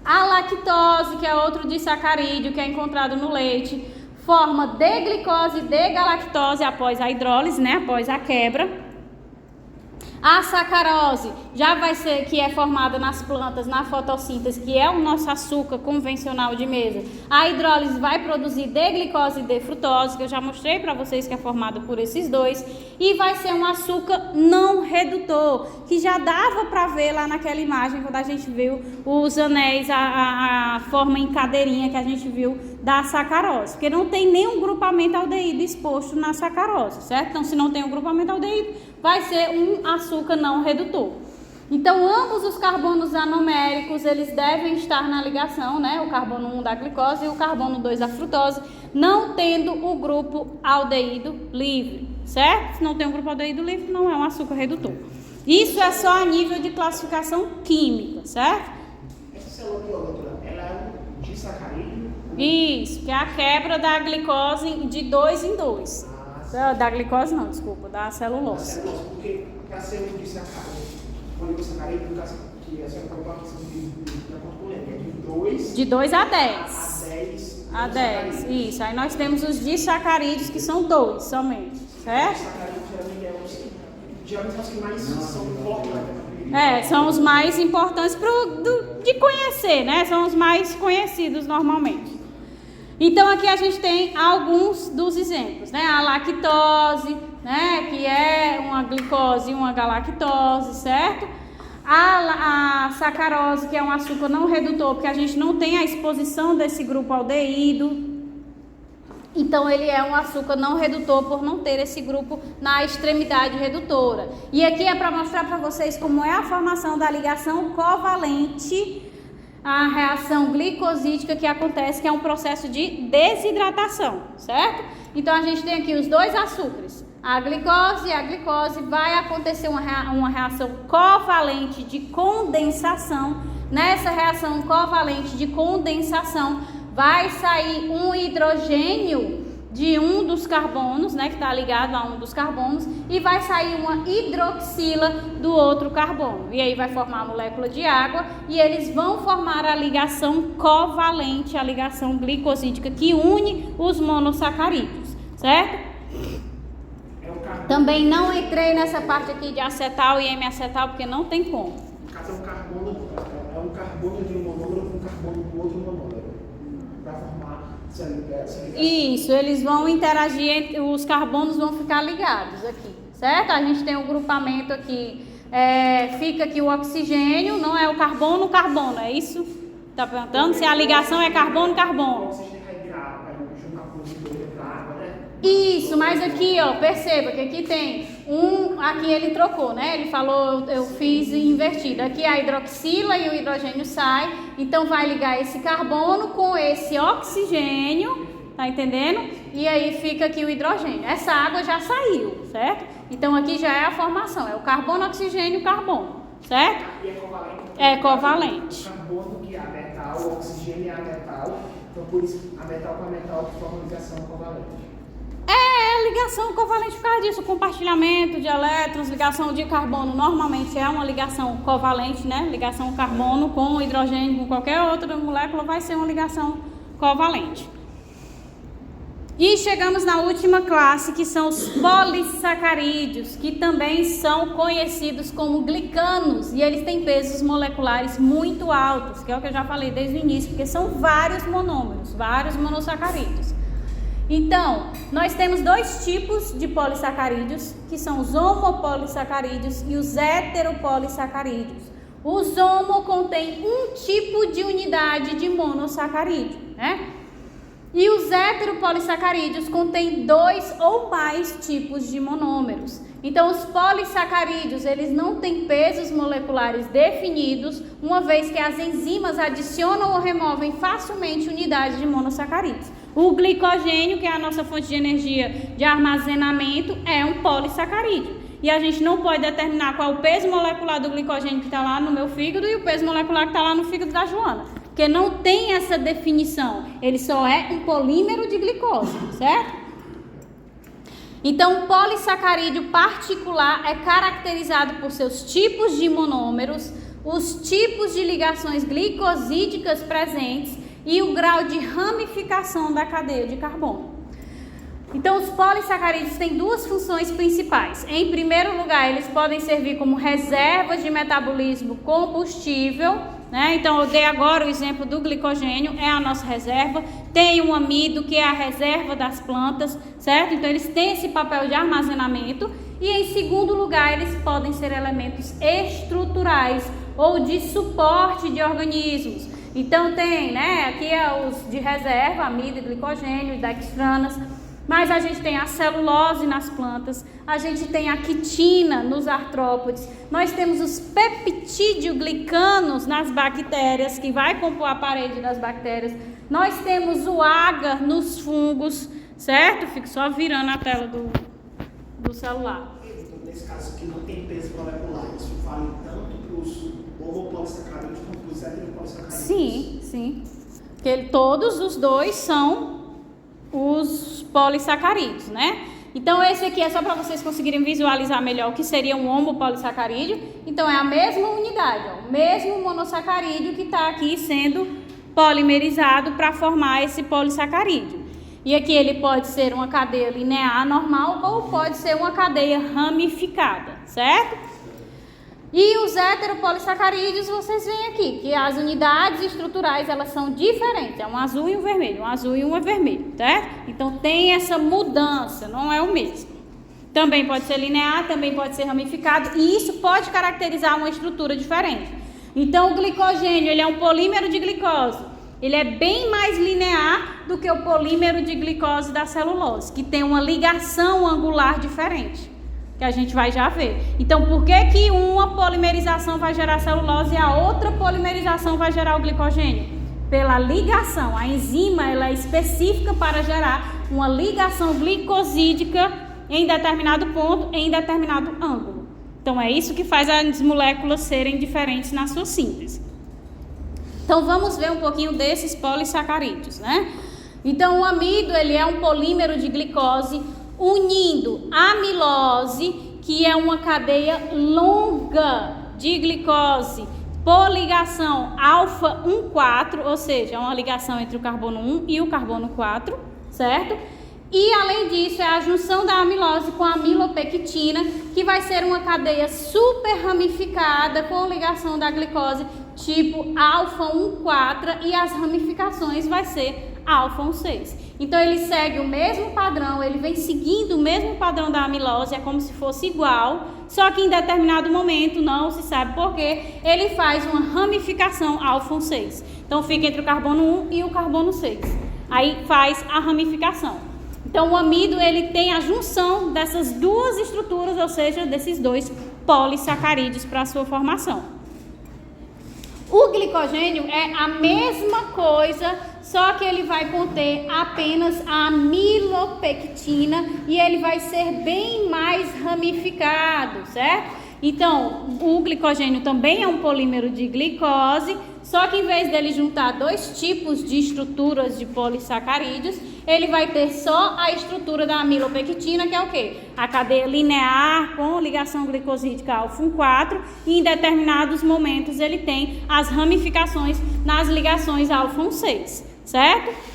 A lactose, que é outro disacarídeo que é encontrado no leite, forma D-glicose e D-galactose após a hidrólise, né? Após a quebra. A sacarose já vai ser que é formada nas plantas, na fotossíntese, que é o nosso açúcar convencional de mesa. A hidrólise vai produzir D-glicose e D-frutose, que eu já mostrei para vocês que é formado por esses dois. E vai ser um açúcar não redutor, que já dava para ver lá naquela imagem, quando a gente viu os anéis, a forma em cadeirinha que a gente viu da sacarose. Porque não tem nenhum grupamento aldeído exposto na sacarose, certo? Então, se não tem um grupamento aldeído, vai ser um açúcar não redutor. Então, ambos os carbonos anoméricos, eles devem estar na ligação, né? O carbono 1 da glicose e o carbono 2 da frutose, não tendo o grupo aldeído livre, certo? Se não tem um grupo aldeído livre, não é um açúcar redutor. Isso é só a nível de classificação química, certo? Essa célula doutora, ela é um disacarídeo? Isso, que é a quebra da glicose de 2 em 2. Da glicose não, desculpa, da celulose. Da celulose, porque para ser um disacarídeo, no caso que a senhora colocou aqui, de acordo com o lembro, é de 2 a 10. A 10. Isso. Aí nós temos os disacarídeos, que são 2 somente, certo? Disacarídeos geralmente são os que mais são importantes. São os mais importantes de conhecer, né? São os mais conhecidos normalmente. Então, aqui a gente tem alguns dos exemplos, né? A lactose, né? Que é uma glicose e uma galactose, certo? A sacarose, que é um açúcar não redutor, porque a gente não tem a exposição desse grupo aldeído. Então, ele é um açúcar não redutor por não ter esse grupo na extremidade redutora. E aqui é para mostrar para vocês como é a formação da ligação covalente, a reação glicosídica que acontece, que é um processo de desidratação, certo? Então, a gente tem aqui os dois açúcares, a glicose e a glicose, vai acontecer uma reação covalente de condensação. Nessa reação covalente de condensação, vai sair um hidrogênio de um dos carbonos, né, que está ligado a um dos carbonos, e vai sair uma hidroxila do outro carbono. E aí vai formar a molécula de água e eles vão formar a ligação covalente, a ligação glicosídica que une os monossacarídeos, certo? Também não entrei nessa parte aqui de acetal e M-acetal porque não tem como. No caso é um carbono de um monômero com carbono do outro monômero, para formar essa ligação. Isso, eles vão interagir, os carbonos vão ficar ligados aqui, certo? A gente tem um grupamento aqui, fica aqui o oxigênio, não é o carbono, é isso? Tá perguntando se a ligação é carbono. O oxigênio vai virar, vai juntar com os dois da água, né? Isso, mas aqui, ó, perceba que aqui tem aqui ele trocou, né? Ele falou, eu fiz invertido. Aqui a hidroxila e o hidrogênio sai, então vai ligar esse carbono com esse oxigênio, tá entendendo? E aí fica aqui o hidrogênio. Essa água já saiu, certo? Então aqui já é a formação, é o carbono, oxigênio, carbono, certo? E é covalente. É covalente. O carbono que é a metal, o oxigênio é a metal, então por isso a metal com a metal que forma ligação covalente. ligação covalente por causa disso, o compartilhamento de elétrons, ligação de carbono normalmente é uma ligação covalente, né? Ligação carbono com hidrogênio, com qualquer outra molécula vai ser uma ligação covalente. E chegamos na última classe, que são os polissacarídeos, que também são conhecidos como glicanos, e eles têm pesos moleculares muito altos, que é o que eu já falei desde o início, porque são vários monômeros, vários monossacarídeos. Então, nós temos dois tipos de polissacarídeos, que são os homopolissacarídeos e os heteropolissacarídeos. Os homo contém um tipo de unidade de monossacarídeo, né? E os heteropolissacarídeos contêm 2 ou mais tipos de monômeros. Então, os polissacarídeos, eles não têm pesos moleculares definidos, uma vez que as enzimas adicionam ou removem facilmente unidades de monossacarídeos. O glicogênio, que é a nossa fonte de energia de armazenamento, é um polissacarídeo. E a gente não pode determinar qual o peso molecular do glicogênio que está lá no meu fígado e o peso molecular que está lá no fígado da Joana. Porque não tem essa definição, ele só é um polímero de glicose, certo? Então, o polissacarídeo particular é caracterizado por seus tipos de monômeros, os tipos de ligações glicosídicas presentes e o grau de ramificação da cadeia de carbono. Então, os polissacarídeos têm duas funções principais. Em primeiro lugar, eles podem servir como reservas de metabolismo combustível, né? Então, eu dei agora o exemplo do glicogênio, é a nossa reserva. Tem o amido, que é a reserva das plantas, certo? Então, eles têm esse papel de armazenamento. E, em segundo lugar, eles podem ser elementos estruturais ou de suporte de organismos. Então, tem, né? Aqui é os de reserva, amido, glicogênio, dextranas. Mas a gente tem a celulose nas plantas, a gente tem a quitina nos artrópodes, nós temos os peptidioglicanos nas bactérias, que vai compor a parede das bactérias, nós temos o agar nos fungos, certo? Fico só virando a tela do celular. Então, nesse caso aqui não tem peso molecular, isso vale tanto para os homopolissacarídeos quanto para os heteropolissacarídeos? Sim, sim. Porque todos os dois são os polissacarídeos, né? Então, esse aqui é só para vocês conseguirem visualizar melhor o que seria um homopolissacarídeo. Então, é a mesma unidade, ó, o mesmo monossacarídeo que está aqui sendo polimerizado para formar esse polissacarídeo. E aqui ele pode ser uma cadeia linear normal ou pode ser uma cadeia ramificada, certo? E os heteropolissacarídeos, vocês veem aqui, que as unidades estruturais, elas são diferentes. É um azul e um vermelho, um azul e um vermelho, certo? Então, tem essa mudança, não é o mesmo. Também pode ser linear, também pode ser ramificado, e isso pode caracterizar uma estrutura diferente. Então, o glicogênio, ele é um polímero de glicose. Ele é bem mais linear do que o polímero de glicose da celulose, que tem uma ligação angular diferente, que a gente vai já ver. Então, por que uma polimerização vai gerar celulose e a outra polimerização vai gerar o glicogênio? Pela ligação. A enzima, ela é específica para gerar uma ligação glicosídica em determinado ponto, em determinado ângulo. Então, é isso que faz as moléculas serem diferentes na sua síntese. Então, vamos ver um pouquinho desses polissacarídeos, né? Então, o amido, ele é um polímero de glicose unindo a amilose, que é uma cadeia longa de glicose, por ligação alfa-1,4, ou seja, é uma ligação entre o carbono 1 e o carbono 4, certo? E, além disso, é a junção da amilose com a amilopectina, que vai ser uma cadeia super ramificada com ligação da glicose tipo alfa-1,4 e as ramificações vai ser alfa-1,6. Então, ele segue o mesmo padrão, ele vem seguindo o mesmo padrão da amilose, é como se fosse igual, só que em determinado momento, não se sabe porquê, ele faz uma ramificação alfa-1,6. Então, fica entre o carbono 1 e o carbono 6. Aí, faz a ramificação. Então, o amido, ele tem a junção dessas duas estruturas, ou seja, desses dois polissacarídeos para a sua formação. O glicogênio é a mesma coisa, só que ele vai conter apenas a amilopectina e ele vai ser bem mais ramificado, certo? Então, o glicogênio também é um polímero de glicose, Só que em vez dele juntar dois tipos de estruturas de polissacarídeos, ele vai ter só a estrutura da amilopectina, que é o quê? A cadeia linear com ligação glicosídica alfa-1,4, e em determinados momentos ele tem as ramificações nas ligações alfa-1,6, certo?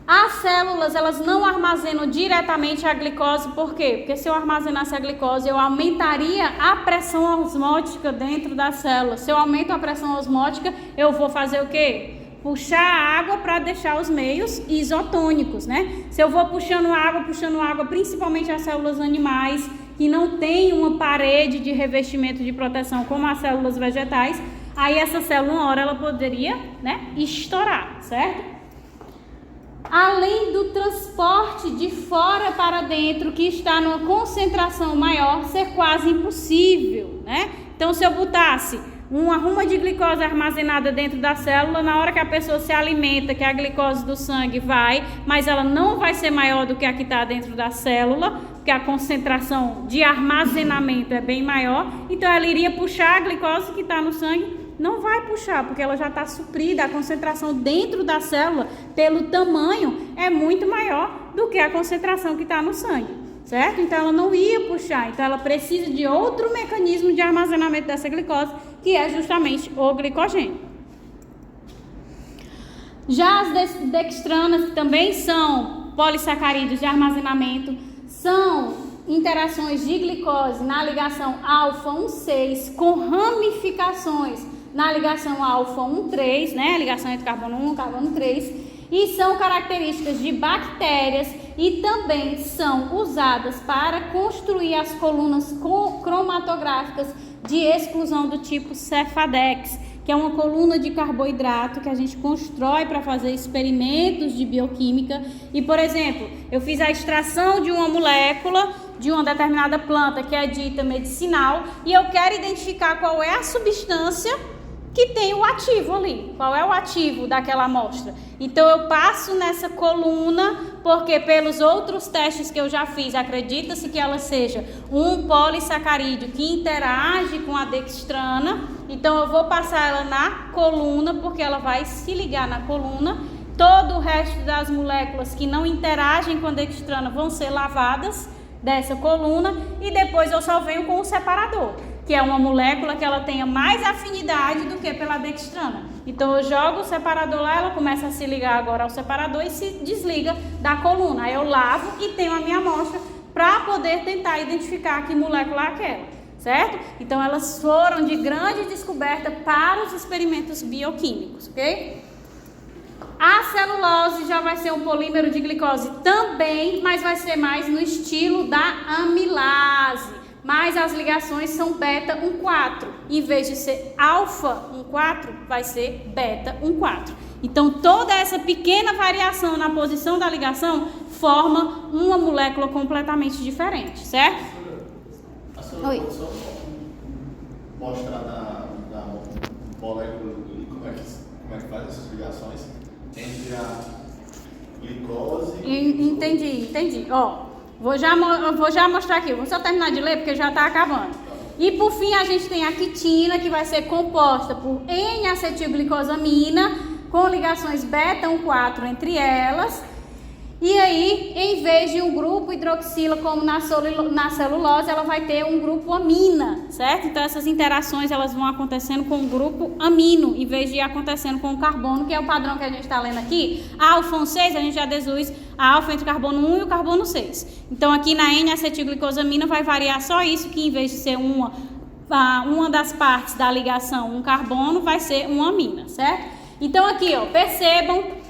As células, elas não armazenam diretamente a glicose, por quê? Porque se eu armazenasse a glicose, eu aumentaria a pressão osmótica dentro da célula. Se eu aumento a pressão osmótica, eu vou fazer o quê? Puxar a água para deixar os meios isotônicos, né? Se eu vou puxando água, principalmente as células animais, que não tem uma parede de revestimento de proteção como as células vegetais, aí essa célula, uma hora, ela poderia, né, estourar, certo? Além do transporte de fora para dentro, que está numa concentração maior, ser quase impossível, né? Então, se eu botasse uma ruma de glicose armazenada dentro da célula, na hora que a pessoa se alimenta, que a glicose do sangue vai, mas ela não vai ser maior do que a que está dentro da célula, porque a concentração de armazenamento é bem maior, então ela iria puxar a glicose que está no sangue. Não vai puxar, porque ela já está suprida. A concentração dentro da célula, pelo tamanho, é muito maior do que a concentração que está no sangue, certo? Então ela não ia puxar, então ela precisa de outro mecanismo de armazenamento dessa glicose, que é justamente o glicogênio. Já as dextranas, que também são polissacarídeos de armazenamento, são interações de glicose na ligação alfa-1,6 com ramificações na ligação alfa-1,3, né? A ligação entre carbono 1 e carbono 3, e são características de bactérias e também são usadas para construir as colunas cromatográficas de exclusão do tipo Cefadex, que é uma coluna de carboidrato que a gente constrói para fazer experimentos de bioquímica. E, por exemplo, eu fiz a extração de uma molécula de uma determinada planta que é dita medicinal e eu quero identificar qual é a substância que tem o ativo ali, qual é o ativo daquela amostra. Então eu passo nessa coluna, porque pelos outros testes que eu já fiz, acredita-se que ela seja um polissacarídeo que interage com a dextrana, então eu vou passar ela na coluna, porque ela vai se ligar na coluna. Todo o resto das moléculas que não interagem com a dextrana vão ser lavadas dessa coluna, e depois eu só venho com o separador, que é uma molécula que ela tenha mais afinidade do que pela dextrana. Então eu jogo o separador lá, ela começa a se ligar agora ao separador e se desliga da coluna. Aí eu lavo e tenho a minha amostra para poder tentar identificar que molécula é aquela, certo? Então elas foram de grande descoberta para os experimentos bioquímicos, ok? A celulose já vai ser um polímero de glicose também, mas vai ser mais no estilo da amilase. Mas as ligações são beta-1,4. Em vez de ser alfa-1,4, vai ser beta-1,4. Então, toda essa pequena variação na posição da ligação forma uma molécula completamente diferente, certo? A senhora pode só mostrar na molécula como é que faz essas ligações entre a glicose e... Entendi. Ó, vou já mostrar aqui. Vou só terminar de ler porque já está acabando. E por fim a gente tem a quitina, que vai ser composta por N-acetilglicosamina com ligações beta-1,4 entre elas. E aí, em vez de um grupo hidroxila como na celulose, ela vai ter um grupo amina, certo? Então essas interações elas vão acontecendo com o grupo amino, em vez de ir acontecendo com o carbono, que é o padrão que a gente está lendo aqui. A alfa-1,6 a gente já deduz a alfa entre o carbono 1 e o carbono 6. Então aqui na N-acetilglicosamina vai variar só isso, que em vez de ser uma das partes da ligação, um carbono, vai ser uma amina, certo? Então aqui, ó, percebam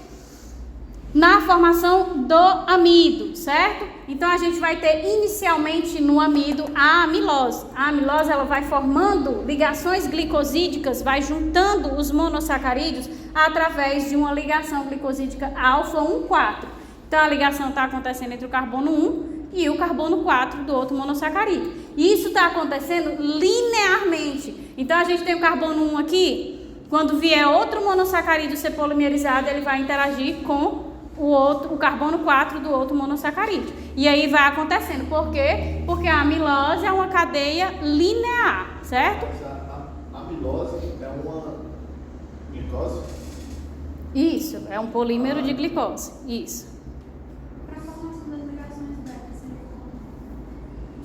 na formação do amido, certo? Então a gente vai ter inicialmente no amido a amilose. A amilose ela vai formando ligações glicosídicas, vai juntando os monossacarídeos através de uma ligação glicosídica alfa-1,4. Então a ligação está acontecendo entre o carbono 1 e o carbono 4 do outro monossacarídeo. E isso está acontecendo linearmente. Então a gente tem o carbono 1 aqui, quando vier outro monossacarídeo ser polimerizado, ele vai interagir com o carbono 4 do outro monossacarídeo. E aí vai acontecendo. Por quê? Porque a amilose é uma cadeia linear, certo? A amilose é uma glicose? Isso, é um polímero de glicose. Isso. Para a formação das ligações beta, seria como?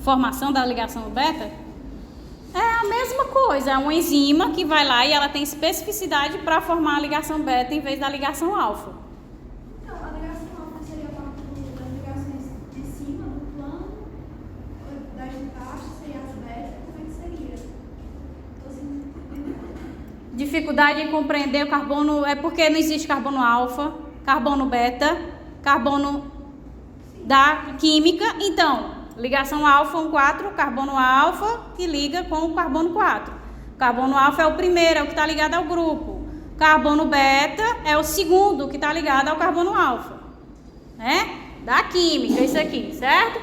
Formação da ligação beta é a mesma coisa, é uma enzima que vai lá e ela tem especificidade para formar a ligação beta em vez da ligação alfa. Então, a ligação alfa seria a parte das ligações de cima do plano, das de baixo, seria as beta, como é que seria? Estou assim, entendendo. Dificuldade em compreender o carbono é porque não existe carbono alfa, carbono beta, carbono da química. Então, ligação alfa 1,4, carbono alfa que liga com o carbono 4. Carbono alfa é o primeiro, é o que está ligado ao grupo. Carbono beta é o segundo que está ligado ao carbono alfa, né? Da química, isso aqui, certo?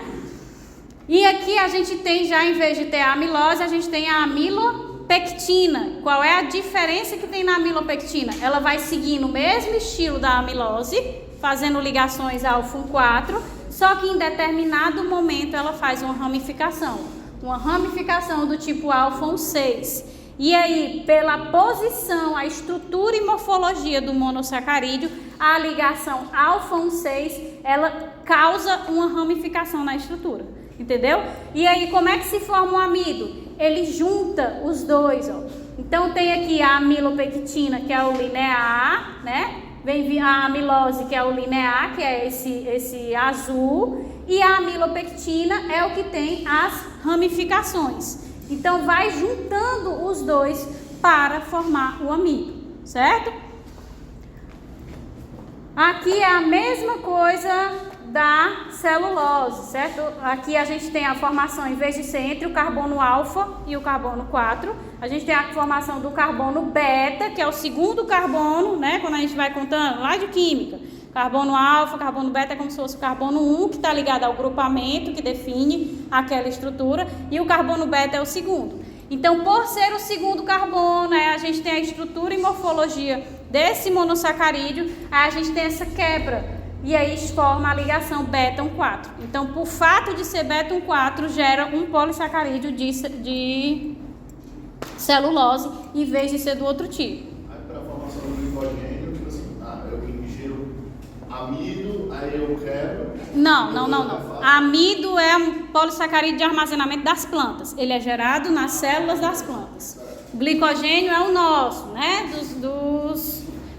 E aqui a gente tem já, em vez de ter a amilose, a gente tem a amilopectina. Qual é a diferença que tem na amilopectina? Ela vai seguindo o mesmo estilo da amilose, fazendo ligações alfa 1,4, só que em determinado momento ela faz uma ramificação do tipo alfa 1,6. E aí, pela posição, a estrutura e morfologia do monossacarídeo, a ligação alfa 1,6, ela causa uma ramificação na estrutura, entendeu? E aí, como é que se forma o amido? Ele junta os dois, ó. Então, tem aqui a amilopectina, que é o linear, né? Vem a amilose, que é o linear, que é esse azul, e a amilopectina é o que tem as ramificações. Então, vai juntando os dois para formar o amido, certo? Aqui é a mesma coisa da celulose, certo? Aqui a gente tem a formação, em vez de ser entre o carbono alfa e o carbono 4, a gente tem a formação do carbono beta, que é o segundo carbono, né? Quando a gente vai contando lá de química, carbono alfa, carbono beta é como se fosse o carbono 1, que está ligado ao grupamento que define aquela estrutura, e o carbono beta é o segundo. Então, por ser o segundo carbono, a gente tem a estrutura e morfologia desse monossacarídeo, a gente tem essa quebra. E aí forma a ligação beta 1,4. Então, por fato de ser beta 1,4, gera um polissacarídeo de celulose, em vez de ser do outro tipo. Aí, para a formação do glicogênio, tipo assim, eu ingiro amido, aí eu quebro. Não. Amido é um polissacarídeo de armazenamento das plantas. Ele é gerado nas células das plantas. O glicogênio é o nosso, né?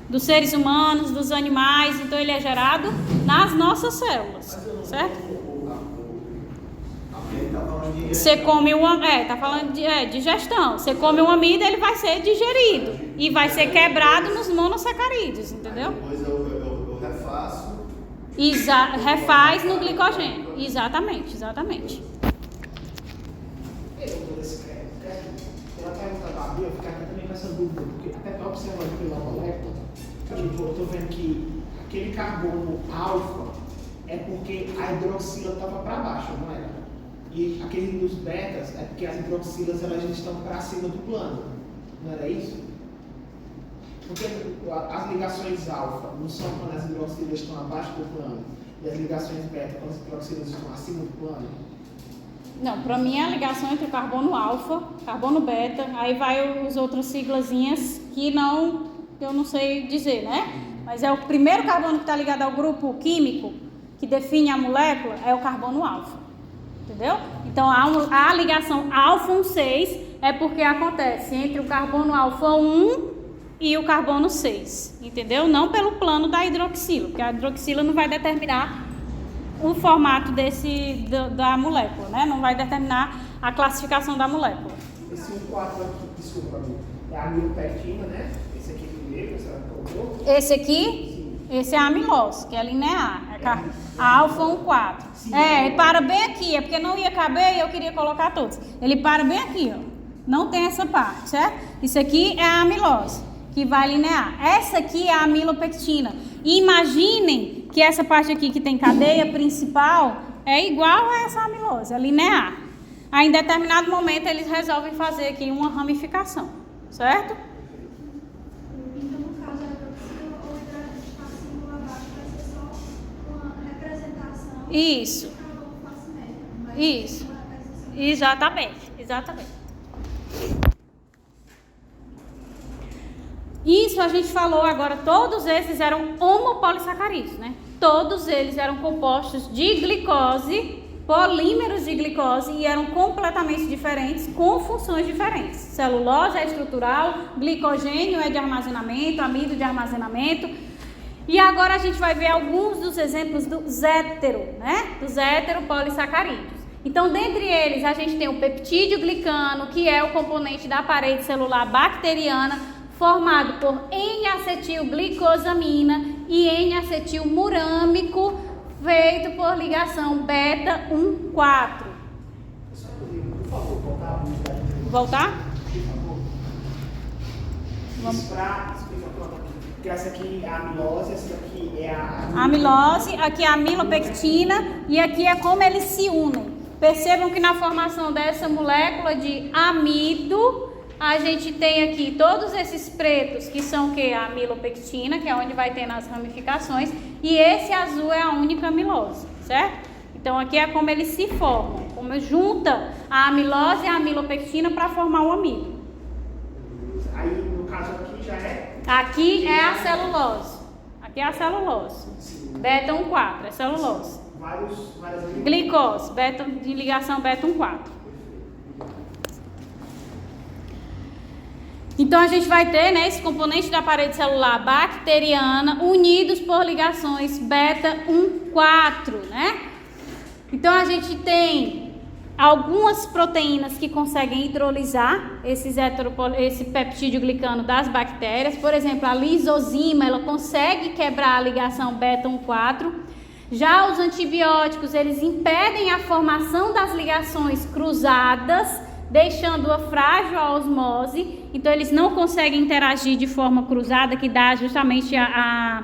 Dos seres humanos, dos animais, então ele é gerado nas nossas células, certo? Você come tá falando de digestão. Você come um amido, ele vai ser digerido e vai ser quebrado nos monossacarídeos, entendeu? Depois eu refaço. Refaz no glicogênio. Exatamente. Eu pergunta da Bia, eu fico aqui também com essa dúvida, porque até para observar pela molécula, tipo, eu estou vendo que aquele carbono alfa é porque a hidroxila estava para baixo, não era? E aquele dos betas é porque as hidroxilas elas já estão para cima do plano, não era isso? Porque as ligações alfa não são quando as hidroxilas estão abaixo do plano, e as ligações beta quando as hidroxilas estão acima do plano? Não, para mim é a ligação entre o carbono alfa, carbono beta, aí vai as outras siglazinhas que eu não sei dizer, né? Mas é o primeiro carbono que está ligado ao grupo químico, que define a molécula, é o carbono alfa, entendeu? Então a ligação alfa 1,6 é porque acontece entre o carbono alfa 1 e o carbono 6, entendeu? Não pelo plano da hidroxila, porque a hidroxila não vai determinar o formato da molécula, né? Não vai determinar a classificação da molécula. Esse 1,4 aqui, desculpa, é a amilopectina, né? Esse aqui primeiro, você colocou? Esse aqui, esse é a amilose, que é linear, a alfa 1,4. Ele para bem aqui, é porque não ia caber e eu queria colocar todos. Ele para bem aqui, ó. Não tem essa parte, certo? Isso aqui é a amilose, que vai linear. Essa aqui é a amilopectina. E imaginem que essa parte aqui que tem cadeia principal é igual a essa amilose, é linear. Aí, em determinado momento, eles resolvem fazer aqui uma ramificação, certo? Então, no caso, a hidroxila ou a símbolo abaixo vai ser só uma representação. Isso. Do carbono face média. Isso. Exatamente. Isso início a gente falou agora, todos esses eram homopolissacarídeos, né? Todos eles eram compostos de glicose, polímeros de glicose, e eram completamente diferentes, com funções diferentes. Celulose é estrutural, glicogênio é de armazenamento, amido de armazenamento. E agora a gente vai ver alguns dos exemplos dos heteropolissacarídeos. Então, dentre eles, a gente tem o peptídeo glicano, que é o componente da parede celular bacteriana, formado por N-acetilglicosamina e N-acetilmurâmico, feito por ligação beta 1,4. Por favor, voltar a música. Voltar? Por favor. Vamos para explicar pronto aqui. Porque essa aqui é a amilose, essa aqui é a Amilose, aqui é a amilopectina e aqui é como eles se unem. Percebam que na formação dessa molécula de amido, a gente tem aqui todos esses pretos, que são o que? A amilopectina, que é onde vai ter nas ramificações, e esse azul é a única amilose, certo? Então aqui é como eles se formam, como junta a amilose e a amilopectina para formar o amido. Aí, no caso aqui, já é... Aqui é a celulose. Aqui é a celulose. Beta 1,4 é celulose. Várias Glicose, beta, de ligação beta 1,4. Então a gente vai ter, né, esse componente da parede celular bacteriana unidos por ligações beta 1,4, né? Então a gente tem algumas proteínas que conseguem hidrolisar esse peptídeo glicano das bactérias. Por exemplo, a lisozima, ela consegue quebrar a ligação beta 1,4. Já os antibióticos, eles impedem a formação das ligações cruzadas, deixando-a frágil à osmose. Então, eles não conseguem interagir de forma cruzada, que dá justamente a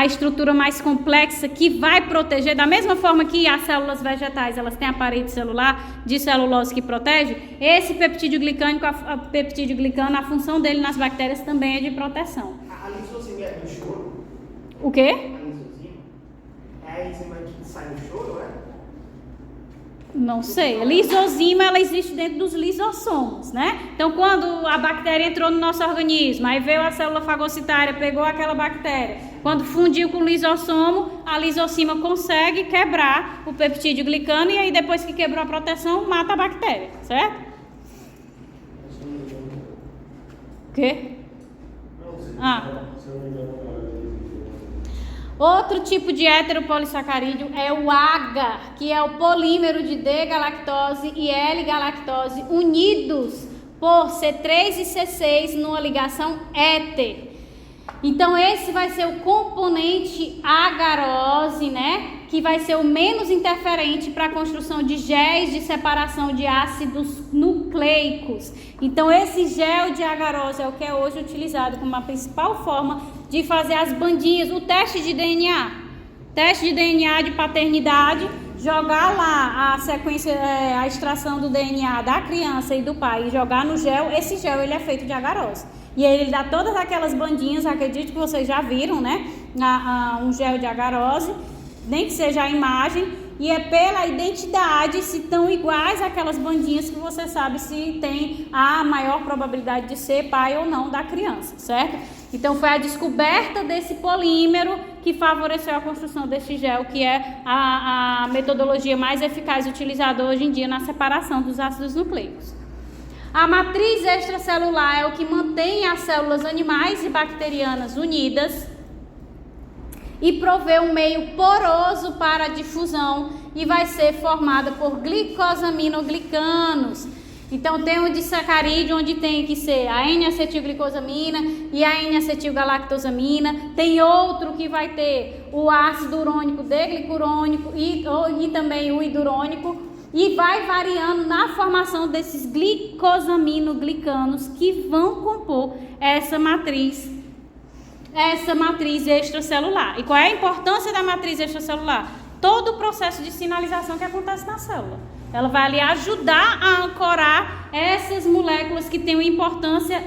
estrutura mais complexa, que vai proteger, da mesma forma que as células vegetais, elas têm a parede celular de celulose que protege, esse peptídeo glicano, a função dele nas bactérias também é de proteção. A lisozima é do choro? O quê? A lisozima? É a enzima que sai do choro, é? Não sei. A lisozima, ela existe dentro dos lisossomos, né? Então, quando a bactéria entrou no nosso organismo, aí veio a célula fagocitária, pegou aquela bactéria. Quando fundiu com o lisossomo, a lisozima consegue quebrar o peptídeo glicano e aí depois que quebrou a proteção, mata a bactéria, certo? O quê? Outro tipo de heteropolissacarídeo é o agar, que é o polímero de D-galactose e L-galactose unidos por C3 e C6 numa ligação éter. Então esse vai ser o componente agarose, né? Que vai ser o menos interferente para a construção de géis de separação de ácidos nucleicos. Então esse gel de agarose é o que é hoje utilizado como a principal forma de fazer as bandinhas, o teste de DNA. Teste de DNA de paternidade, jogar lá a sequência, a extração do DNA da criança e do pai e jogar no gel. Esse gel ele é feito de agarose. E ele dá todas aquelas bandinhas, acredito que vocês já viram, né? Um gel de agarose, nem que seja a imagem, e é pela identidade, se estão iguais àquelas bandinhas que você sabe se tem a maior probabilidade de ser pai ou não da criança, certo? Então foi a descoberta desse polímero que favoreceu a construção desse gel, que é a metodologia mais eficaz utilizada hoje em dia na separação dos ácidos nucleicos. A matriz extracelular é o que mantém as células animais e bacterianas unidas e provê um meio poroso para a difusão e vai ser formada por glicosaminoglicanos. Então tem um disacarídeo onde tem que ser a N-acetilglicosamina e a N-acetilgalactosamina. Tem outro que vai ter o ácido urônico deglicurônico e também o hidrônico. E vai variando na formação desses glicosaminoglicanos que vão compor essa matriz extracelular. E qual é a importância da matriz extracelular? Todo o processo de sinalização que acontece na célula. Ela vai ali ajudar a ancorar essas moléculas que têm uma importância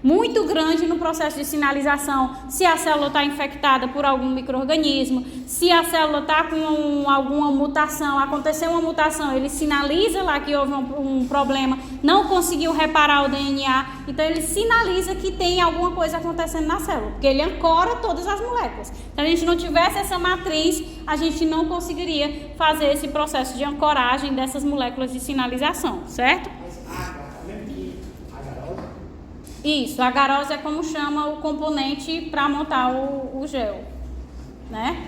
muito grande no processo de sinalização, se a célula está infectada por algum micro-organismo, se a célula está com alguma mutação, aconteceu uma mutação, ele sinaliza lá que houve um problema, não conseguiu reparar o DNA, então ele sinaliza que tem alguma coisa acontecendo na célula, porque ele ancora todas as moléculas. Se a gente não tivesse essa matriz, a gente não conseguiria fazer esse processo de ancoragem dessas moléculas de sinalização, certo? Isso, a agarose é como chama o componente para montar o gel, né?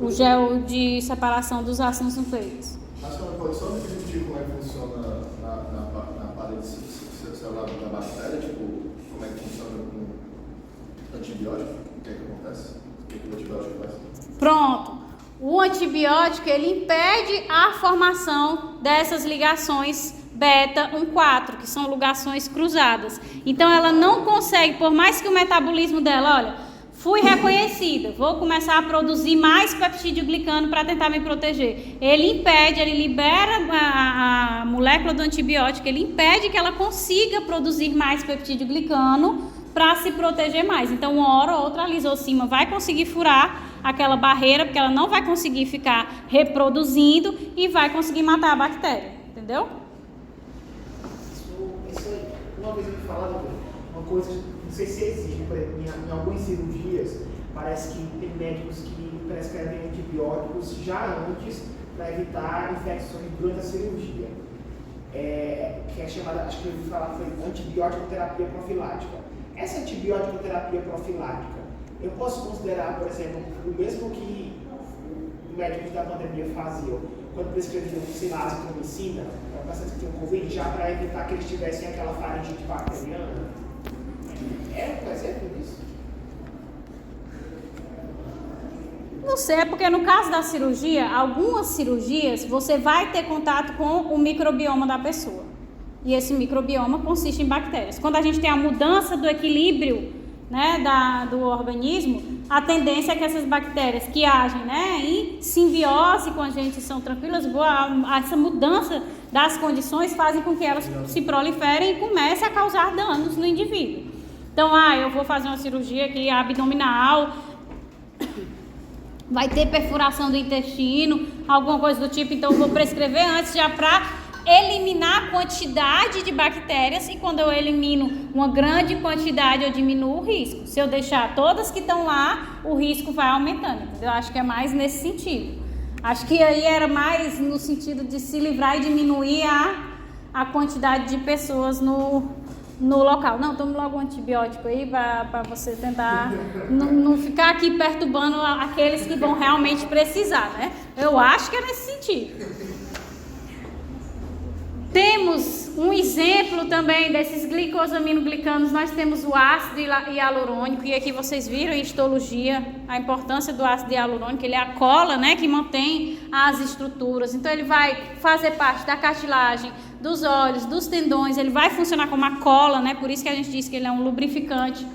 O gel de separação dos ácidos nucleicos. Mas você pode só repetir como é que funciona na parede celular da bactéria, tipo, como é que funciona com antibiótico? O que é que acontece? O que o antibiótico faz? Pronto. O antibiótico, ele impede a formação dessas ligações beta-1,4, que são ligações cruzadas. Então, ela não consegue, por mais que o metabolismo dela, olha, fui reconhecida, vou começar a produzir mais peptídeo glicano para tentar me proteger. Ele impede, ele libera a molécula do antibiótico, ele impede que ela consiga produzir mais peptídeo glicano para se proteger mais. Então, uma hora ou outra, a lisocima vai conseguir furar aquela barreira, porque ela não vai conseguir ficar reproduzindo e vai conseguir matar a bactéria, entendeu? Isso aí, uma vez eu me falando, uma coisa, não sei se existe, por exemplo, em algumas cirurgias, parece que tem médicos que prescrevem antibióticos já antes para evitar infecções durante a cirurgia. Que é chamada, acho que eu ouvi falar, foi antibiótico-terapia profilática. Essa antibiótico-terapia profilática, eu posso considerar, por exemplo, o mesmo que os médicos da pandemia faziam, quando prescreviam, sei lá, azitromicina, para pacientes que tinham Covid, já para evitar que eles tivessem aquela faringite bacteriana. É um exemplo disso? Não sei, é porque no caso da cirurgia, algumas cirurgias, você vai ter contato com o microbioma da pessoa. E esse microbioma consiste em bactérias. Quando a gente tem a mudança do equilíbrio, né, do organismo, a tendência é que essas bactérias que agem, né, em simbiose com a gente são tranquilas, essa mudança das condições fazem com que elas se proliferem e comecem a causar danos no indivíduo. Então, eu vou fazer uma cirurgia aqui abdominal, vai ter perfuração do intestino, alguma coisa do tipo, então eu vou prescrever antes já para eliminar a quantidade de bactérias, e quando eu elimino uma grande quantidade eu diminuo o risco. Se eu deixar todas que estão lá, o risco vai aumentando. Eu acho que é mais nesse sentido. Acho que aí era mais no sentido de se livrar e diminuir a quantidade de pessoas no local. Não, tome logo um antibiótico aí para você tentar não ficar aqui perturbando aqueles que vão realmente precisar, né? Eu acho que é nesse sentido. Temos um exemplo também desses glicosaminoglicanos, nós temos o ácido hialurônico, e aqui vocês viram em histologia a importância do ácido hialurônico, ele é a cola, né, que mantém as estruturas, então ele vai fazer parte da cartilagem, dos olhos, dos tendões, ele vai funcionar como a cola, né, por isso que a gente diz que ele é um lubrificante.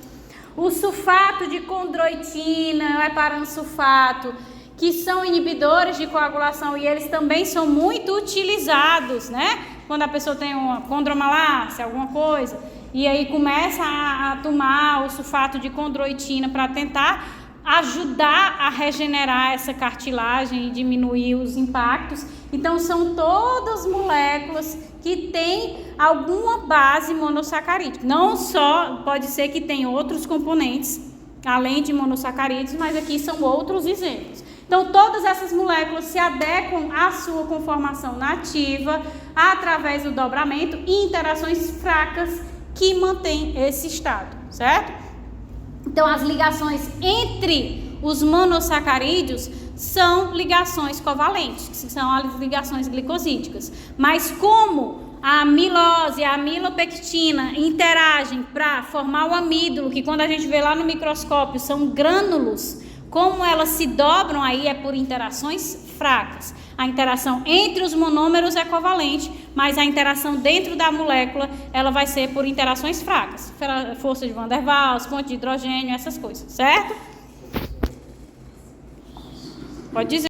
O sulfato de condroitina, o heparansulfato, que são inibidores de coagulação, e eles também são muito utilizados, né? Quando a pessoa tem uma condromalácia, alguma coisa, e aí começa a tomar o sulfato de condroitina para tentar ajudar a regenerar essa cartilagem e diminuir os impactos. Então, são todas moléculas que têm alguma base monossacarídea. Não só, pode ser que tenha outros componentes, além de monossacarídeos, mas aqui são outros exemplos. Então, todas essas moléculas se adequam à sua conformação nativa através do dobramento e interações fracas que mantêm esse estado, certo? Então, as ligações entre os monossacarídeos são ligações covalentes, que são as ligações glicosídicas. Mas como a amilose e a amilopectina interagem para formar o amídolo, que quando a gente vê lá no microscópio são grânulos, como elas se dobram aí é por interações fracas. A interação entre os monômeros é covalente, mas a interação dentro da molécula ela vai ser por interações fracas. Força de Van der Waals, ponte de hidrogênio, essas coisas, certo? Pode dizer.